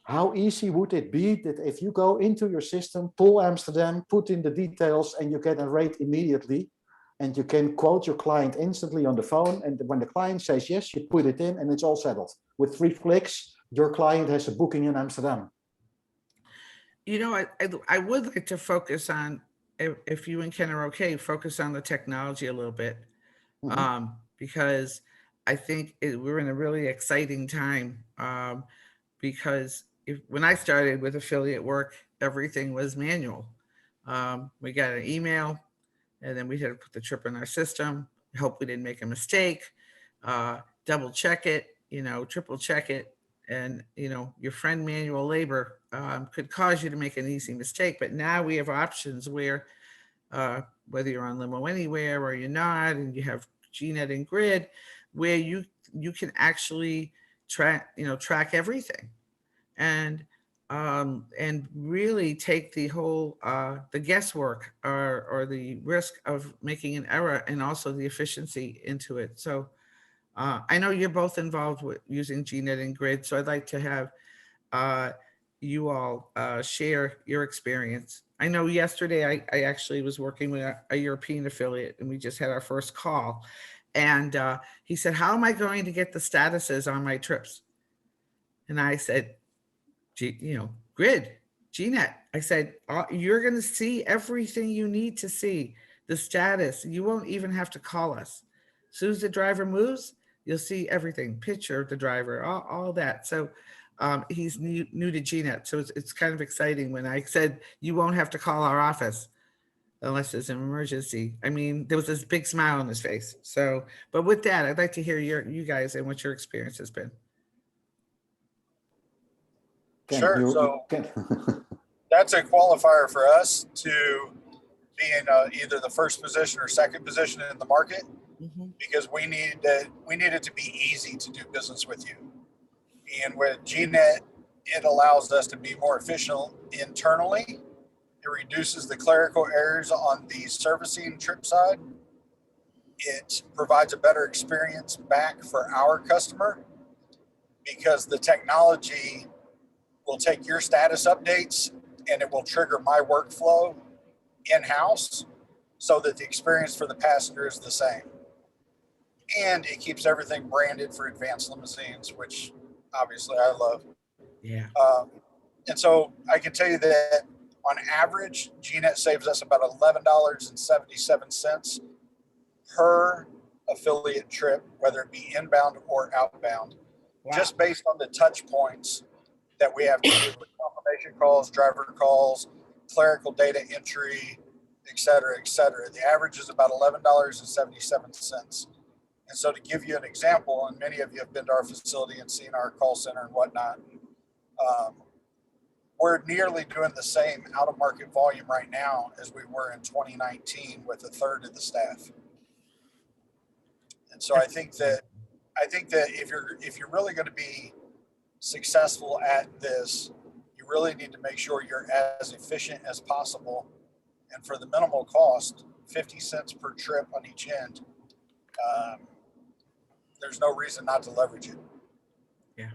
Speaker 4: how easy would it be that if you go into your system, pull Amsterdam, put in the details, and you get a rate immediately? and you can quote your client instantly on the phone. And when the client says yes, you put it in and it's all settled. With 3 clicks, your client has a booking in Amsterdam.
Speaker 6: You know, I would like to focus on, if you and Ken are okay, focus on the technology a little bit. Because I think we're in a really exciting time, because when I started with affiliate work, everything was manual. We got an email, and then we had to put the trip in our system, hope we didn't make a mistake, double check it, triple check it. And, your friend manual labor could cause you to make an easy mistake. But now we have options where, whether you're on Limo Anywhere or you're not, and you have GNet and Grid, where you can actually track everything, and really take the whole the guesswork or the risk of making an error, and also the efficiency into it. So I know you're both involved with using GNet and Grid, so I'd like to have you all share your experience. I know yesterday I actually was working with a European affiliate, and we just had our first call. And he said, how am I going to get the statuses on my trips? And I said, Grid, GNet. I said, you're going to see everything you need to see, the status. You won't even have to call us. As soon as the driver moves, you'll see everything, picture of the driver, all that. So he's new to GNet. So it's kind of exciting when I said, you won't have to call our office unless there's an emergency. I mean, there was this big smile on his face. So, but with that, I'd like to hear you guys and what your experience has been.
Speaker 1: Sure. So that's a qualifier for us to be in either the first position or second position in the market, because we need it to be easy to do business with you. And with GNet, it allows us to be more efficient internally. It reduces the clerical errors on the servicing trip side. It provides a better experience back for our customer, because the technology will take your status updates and it will trigger my workflow in-house so that the experience for the passenger is the same. And it keeps everything branded for advanced limousines, which obviously I love.
Speaker 6: Yeah.
Speaker 1: And so I can tell you that on average, GNet saves us about $11.77 per affiliate trip, whether it be inbound or outbound, just based on the touch points that we have to do with confirmation calls, driver calls, clerical data entry, et cetera, et cetera. The average is about $11.77. And so to give you an example, and many of you have been to our facility and seen our call center and whatnot, we're nearly doing the same out-of-market volume right now as we were in 2019 with a third of the staff. And so I think that if you're really going to be successful at this, you really need to make sure you're as efficient as possible. And for the minimal cost, 50 cents per trip on each end, there's no reason not to leverage it.
Speaker 6: Yeah.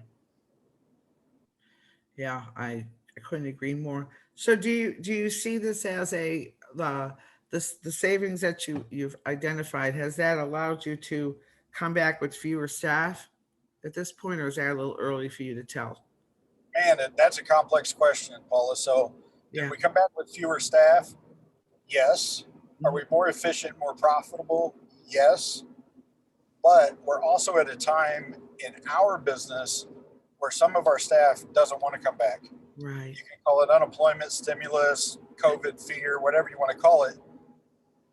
Speaker 6: Yeah, I couldn't agree more. So do you see this as the savings that you've identified, has that allowed you to come back with fewer staff at this point, or is that a little early for you to tell?
Speaker 1: Man, that's a complex question, Paula. So
Speaker 6: Yeah.
Speaker 1: if we come back with fewer staff, yes. Are we more efficient, more profitable? Yes. But we're also at a time in our business where some of our staff doesn't want to come back.
Speaker 6: Right.
Speaker 1: You can call it unemployment, stimulus, COVID fear, whatever you want to call it.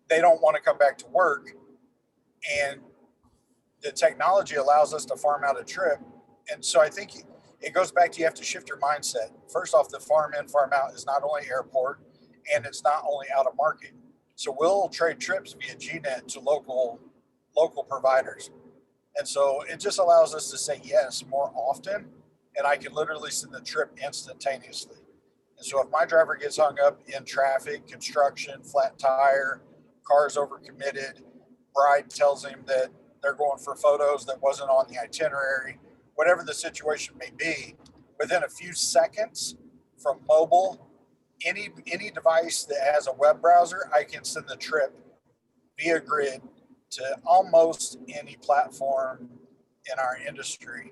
Speaker 1: They don't want to come back to work. And the technology allows us to farm out a trip. And so I think it goes back to, you have to shift your mindset. First off, the farm in, farm out is not only airport, and it's not only out of market. So we'll trade trips via GNet to local providers. And so it just allows us to say yes more often, and I can literally send the trip instantaneously. And so if my driver gets hung up in traffic, construction, flat tire, car's overcommitted, bride tells him that they're going for photos that wasn't on the itinerary, whatever the situation may be, within a few seconds from mobile, any device that has a web browser, I can send the trip via grid to almost any platform in our industry.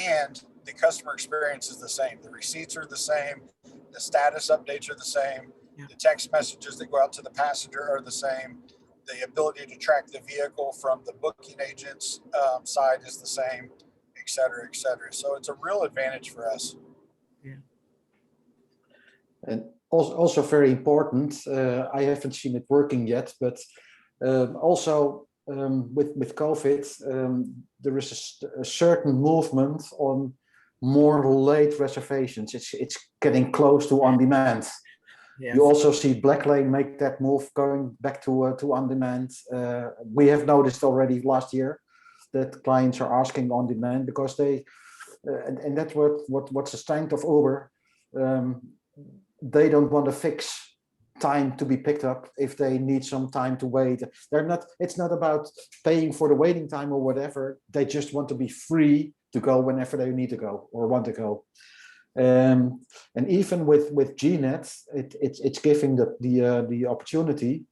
Speaker 1: And the customer experience is the same. The receipts are the same. The status updates are the same.
Speaker 6: Yeah.
Speaker 1: The text messages that go out to the passenger are the same. The ability to track the vehicle from the booking agent's side is the same, et cetera, et cetera. So it's a real advantage for us.
Speaker 4: And also very important, I haven't seen it working yet, but also with COVID, there is a certain movement on more late reservations. It's getting close to on demand.
Speaker 6: Yes.
Speaker 4: You also see Blacklane make that move, going back to on demand. We have noticed already last year that clients are asking on demand because they, and that's what's the strength of Uber. They don't want to fix time to be picked up if they need some time to wait. They're not. It's not about paying for the waiting time or whatever. They just want to be free to go whenever they need to go or want to go. And even with GNet, it's giving the opportunity.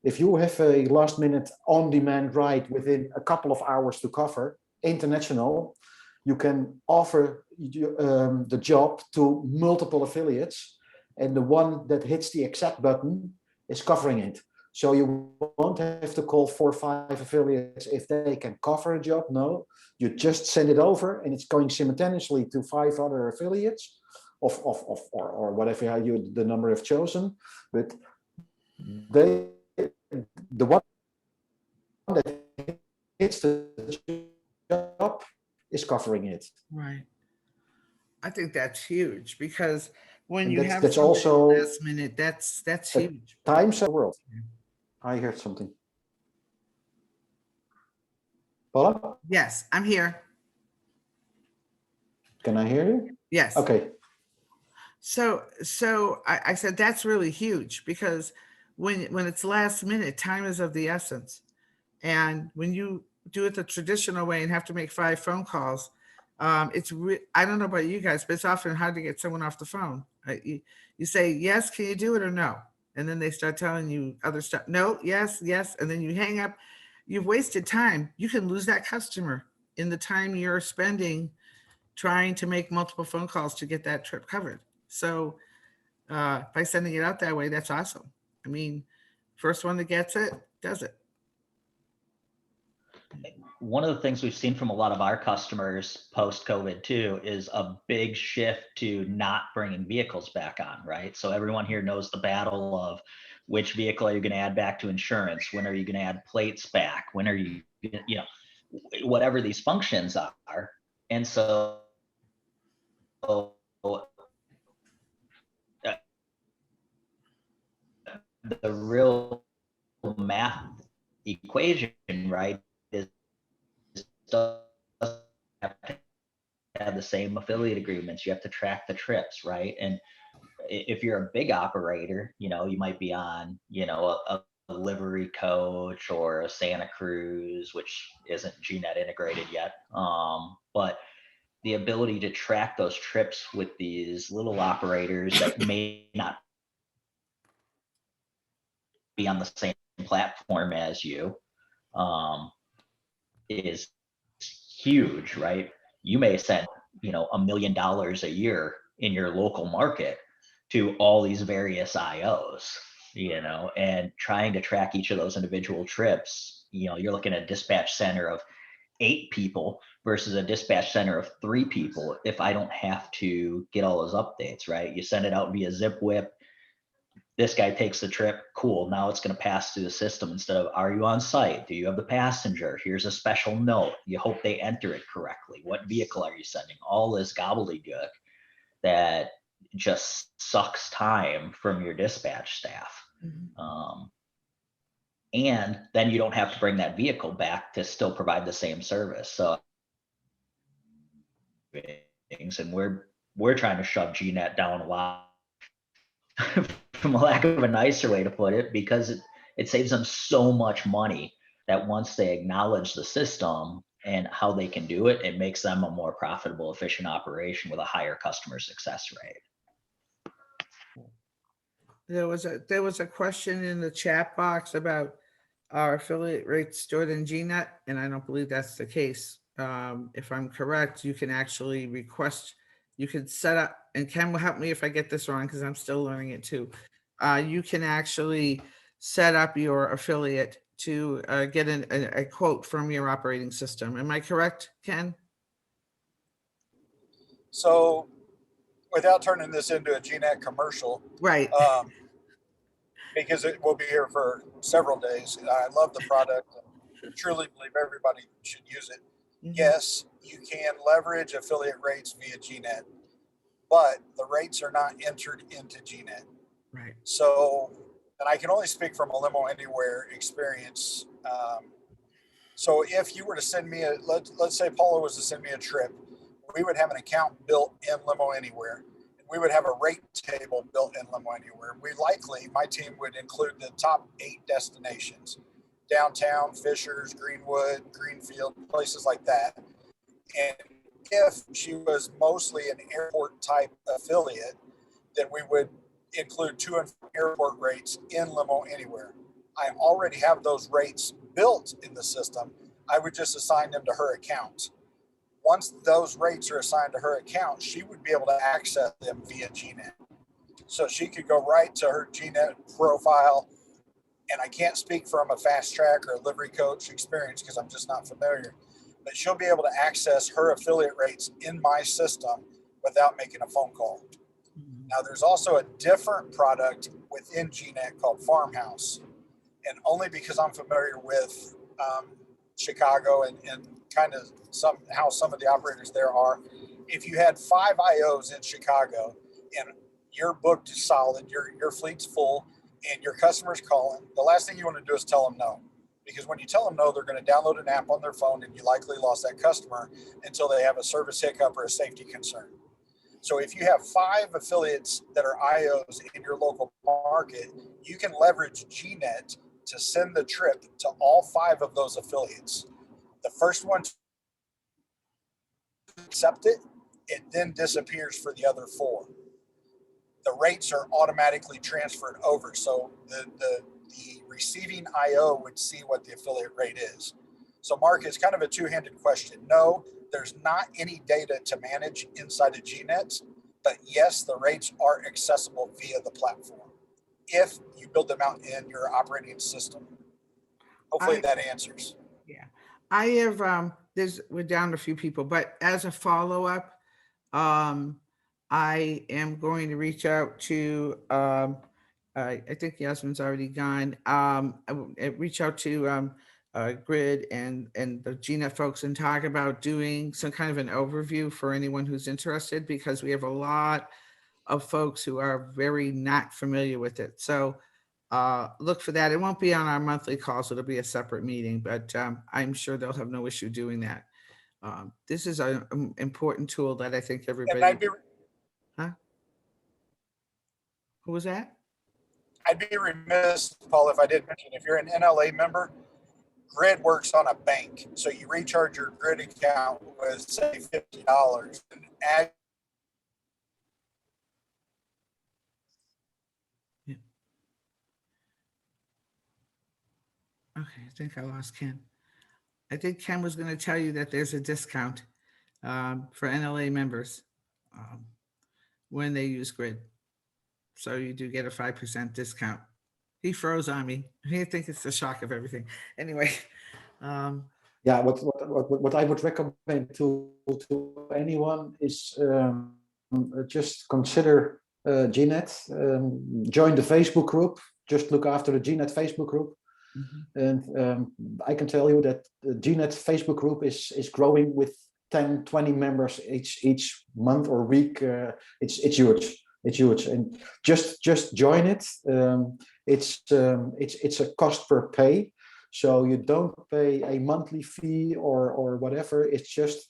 Speaker 4: If you have a last minute on demand ride within a couple of hours to cover international, you can offer the job to multiple affiliates, and the one that hits the accept button is covering it. So you won't have to call 4 or 5 affiliates if they can cover a job. No, you just send it over and it's going simultaneously to 5 other affiliates or whatever the number have chosen. But the one that hits the job is covering it.
Speaker 6: Right. I think that's huge because when
Speaker 4: And
Speaker 6: you have
Speaker 4: that's
Speaker 6: somebody
Speaker 4: also
Speaker 6: last minute, that's huge.
Speaker 4: Times of the world. I heard something. Paula,
Speaker 6: Yes, I'm here.
Speaker 4: can I hear you?
Speaker 6: Yes.
Speaker 4: Okay.
Speaker 6: So I said that's really huge because when it's last minute, time is of the essence. And when you do it the traditional way and have to make 5 phone calls, I don't know about you guys, but it's often hard to get someone off the phone. You say, yes, can you do it or no? And then they start telling you other stuff. No, yes, yes. And then you hang up. You've wasted time. You can lose that customer in the time you're spending trying to make multiple phone calls to get that trip covered. So by sending it out that way, that's awesome. I mean, first one that gets it, does it.
Speaker 8: One of the things we've seen from a lot of our customers post-COVID too is a big shift to not bringing vehicles back on, right? So everyone here knows the battle of which vehicle are you going to add back to insurance? When are you going to add plates back? When are you, whatever these functions are. And so the real math equation, right, is have to have the same affiliate agreements. You have to track the trips, right? And if you're a big operator, you might be on, a livery coach or a Santa Cruz, which isn't GNet integrated yet. But the ability to track those trips with these little operators that may not be on the same platform as you is huge, right? You may send, $1 million a year in your local market to all these various IOs, and trying to track each of those individual trips, you're looking at a dispatch center of 8 people versus a dispatch center of 3 people. If I don't have to get all those updates, right? You send it out via zip whip. This guy takes the trip. Cool. Now it's going to pass through the system instead of, are you on site? Do you have the passenger? Here's a special note. You hope they enter it correctly. What vehicle are you sending? All this gobbledygook that just sucks time from your dispatch staff. And then you don't have to bring that vehicle back to still provide the same service. So, and we're trying to shove GNet down a lot from a lack of a nicer way to put it, because it saves them so much money that once they acknowledge the system and how they can do it, it makes them a more profitable, efficient operation with a higher customer success rate.
Speaker 6: There was a question in the chat box about are affiliate rates stored in GNet? And I don't believe that's the case. If I'm correct, you can actually request, you can set up, and Ken will help me if I get this wrong because I'm still learning it too. You can actually set up your affiliate to get a quote from your operating system. Am I correct, Ken?
Speaker 1: So without turning this into a GNet commercial,
Speaker 6: Right.
Speaker 1: because it will be here for several days. I love the product and truly believe everybody should use it.
Speaker 6: Mhm.
Speaker 1: Yes, you can leverage affiliate rates via GNet, but the rates are not entered into GNet.
Speaker 6: Right.
Speaker 1: So, and I can only speak from a Limo Anywhere experience. So if you were to send me let's say Paula was to send me a trip, we would have an account built in Limo Anywhere. We would have a rate table built in Limo Anywhere. My team would include the top 8 destinations: downtown, Fishers, Greenwood, Greenfield, places like that. And if she was mostly an airport type affiliate, then we would include to and from airport rates in Limo Anywhere. I already have those rates built in the system. I would just assign them to her account. Once those rates are assigned to her account, she would be able to access them via GNet. So she could go right to her GNet profile. And I can't speak from a fast track or a livery coach experience because I'm just not familiar, but she'll be able to access her affiliate rates in my system without making a phone call. Now, there's also a different product within GNet called Farmhouse. And only because I'm familiar with Chicago and kind of how some of the operators there are, if you had 5 IOs in Chicago and you're booked solid, your fleet's full, and your customer's calling, the last thing you want to do is tell them no. Because when you tell them no, they're going to download an app on their phone and you likely lost that customer until they have a service hiccup or a safety concern. So if you have 5 affiliates that are IOs in your local market, you can leverage GNet to send the trip to all 5 of those affiliates. The first one to accept it, it then disappears for the other 4. The rates are automatically transferred over. So the receiving IO would see what the affiliate rate is. So Mark, it's kind of a two-handed question. No, there's not any data to manage inside of GNet, but yes, the rates are accessible via the platform if you build them out in your operating system. Hopefully that answers.
Speaker 6: Yeah, I have, we're down a few people, but as a follow-up, I am going to reach out to, I think Yasmin's already gone. Reach out to Grid and the GNet folks and talk about doing some kind of an overview for anyone who's interested, because we have a lot of folks who are very not familiar with it. So look for that. It won't be on our monthly calls. It'll be a separate meeting, but I'm sure they'll have no issue doing that. This is an important tool that I think everybody. Huh? Who was that?
Speaker 1: I'd be remiss, Paul, if I did mention, if you're an NLA member, Grid works on a bank. So you recharge your Grid account with, say, $50 and add.
Speaker 6: Yeah. Okay, I think I lost Ken. I think Ken was going to tell you that there's a discount for NLA members when they use Grid. So you do get a 5% discount. He froze on me. I think it's the shock of everything. Anyway.
Speaker 4: Yeah, what I would recommend to anyone is just consider GNet, join the Facebook group, just look after the GNet Facebook group. And I can tell you that the GNet Facebook group is growing with 10, 20 members each month or week. It's huge. It's huge, and just join it. It's a cost per pay, so you don't pay a monthly fee or whatever. It's just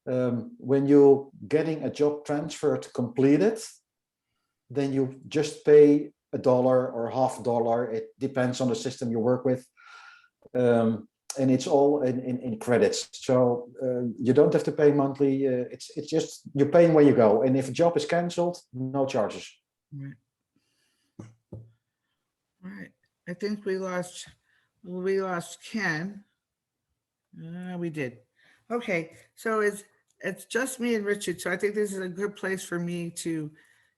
Speaker 4: when you're getting a job transferred completed, then you just pay $1 or $50. It depends on the system you work with. And it's all in credits, so you don't have to pay monthly. It's just you're paying when you go, and if a job is cancelled, no charges.
Speaker 6: Right. I think we lost We lost Ken. We did. Okay, so it's just me and Richard. So I think this is a good place for me to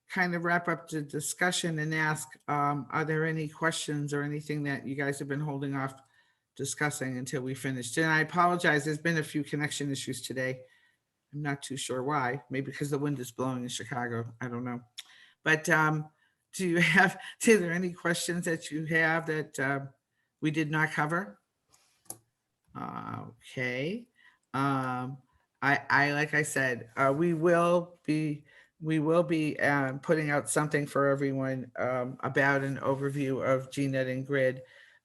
Speaker 6: kind of wrap up the discussion and ask, are there any questions or anything that you guys have been holding off discussing until we finished? And I apologize, there's been a few connection issues today. I'm not too sure why. Maybe because the wind is blowing in Chicago. I don't know. But is there any questions that you have that we did not cover? Okay. Like I said, we will be putting out something for everyone about an overview of GNet and Grid.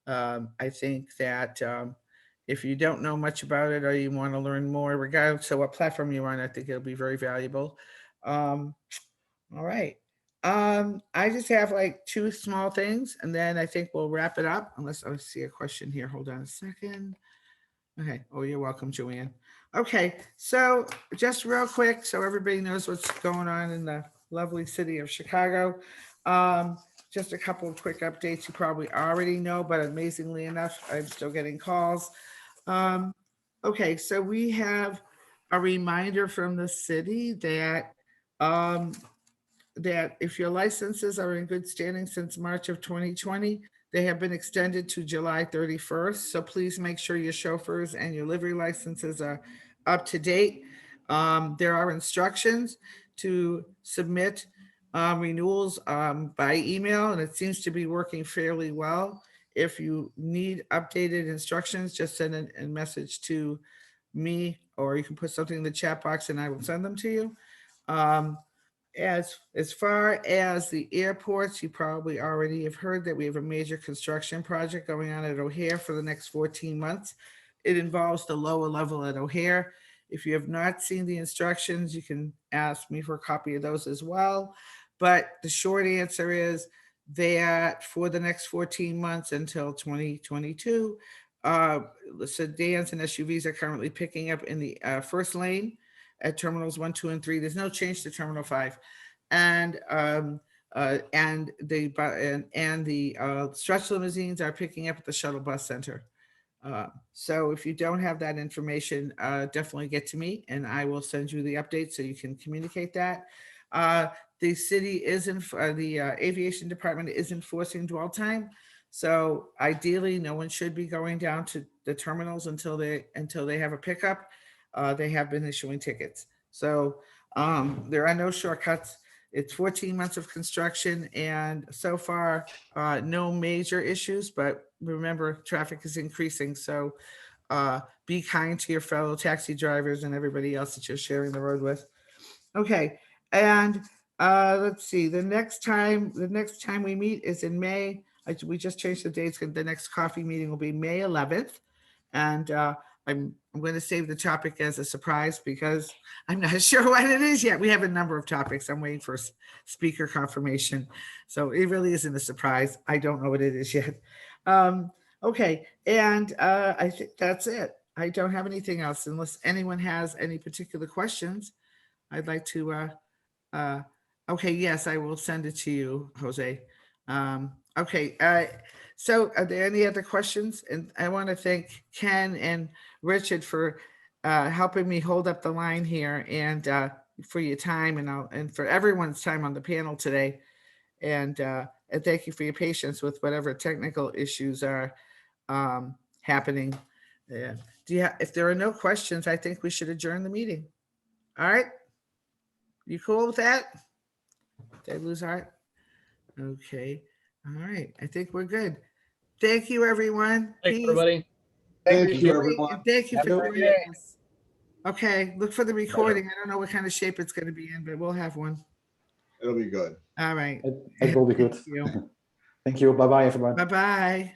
Speaker 6: I think that if you don't know much about it or you want to learn more, regardless of what platform you're on, I think it'll be very valuable. All right. I just have like two small things, and then I think we'll wrap it up, unless I see a question here. Hold on a second. Okay. Oh, you're welcome, Joanne. Okay. So just real quick, so everybody knows what's going on in the lovely city of Chicago. Just a couple of quick updates you probably already know, but amazingly enough, I'm still getting calls. Okay. So we have a reminder from the city that that if your licenses are in good standing since March of 2020, they have been extended to July 31st. So please make sure your chauffeurs and your livery licenses are up to date. There are instructions to submit renewals by email, and it seems to be working fairly well. If you need updated instructions, just send a message to me, or you can put something in the chat box and I will send them to you. As far as the airports, you probably already have heard that we have a major construction project going on at O'Hare for the next 14 months. It involves the lower level at O'Hare. If you have not seen the instructions, you can ask me for a copy of those as well. But the short answer is that for the next 14 months until 2022, sedans and SUVs are currently picking up in the first lane at terminals 1, 2, and 3. There's no change to terminal 5, and the stretch limousines are picking up at the shuttle bus center. So if you don't have that information, definitely get to me, and I will send you the update so you can communicate that. The city is the aviation department is enforcing dwell time. So ideally, no one should be going down to the terminals until they have a pickup. They have been issuing tickets. So there are no shortcuts. It's 14 months of construction, and so far, no major issues, but remember, traffic is increasing. So be kind to your fellow taxi drivers and everybody else that you're sharing the road with. Okay, and let's see, the next time we meet is in May. We just changed the dates. The next coffee meeting will be May 11th. And I'm going to save the topic as a surprise because I'm not sure what it is yet. We have a number of topics. I'm waiting for speaker confirmation. So it really isn't a surprise. I don't know what it is yet. Okay, and I think that's it. I don't have anything else unless anyone has any particular questions. I'd like to, okay, yes, I will send it to you, Jose. Okay, so are there any other questions? And I want to thank Ken and Richard for helping me hold up the line here, and for your time, and for everyone's time on the panel today. And thank you for your patience with whatever technical issues are happening. Yeah. If there are no questions, I think we should adjourn the meeting. All right. You cool with that? Did I lose heart? Okay. All right. I think we're good. Thank you, everyone.
Speaker 12: Thanks,
Speaker 6: Peace.
Speaker 12: everybody.
Speaker 3: Thank you, everyone.
Speaker 6: And thank you
Speaker 4: Have
Speaker 6: for
Speaker 4: a good
Speaker 6: joining us. Okay. Look for the recording. I don't know what kind of shape it's going to be in, but we'll have one.
Speaker 13: It'll be good.
Speaker 6: All right.
Speaker 4: It will be good.
Speaker 6: Thank you.
Speaker 4: Thank you. Bye-bye, everyone.
Speaker 6: Bye-bye.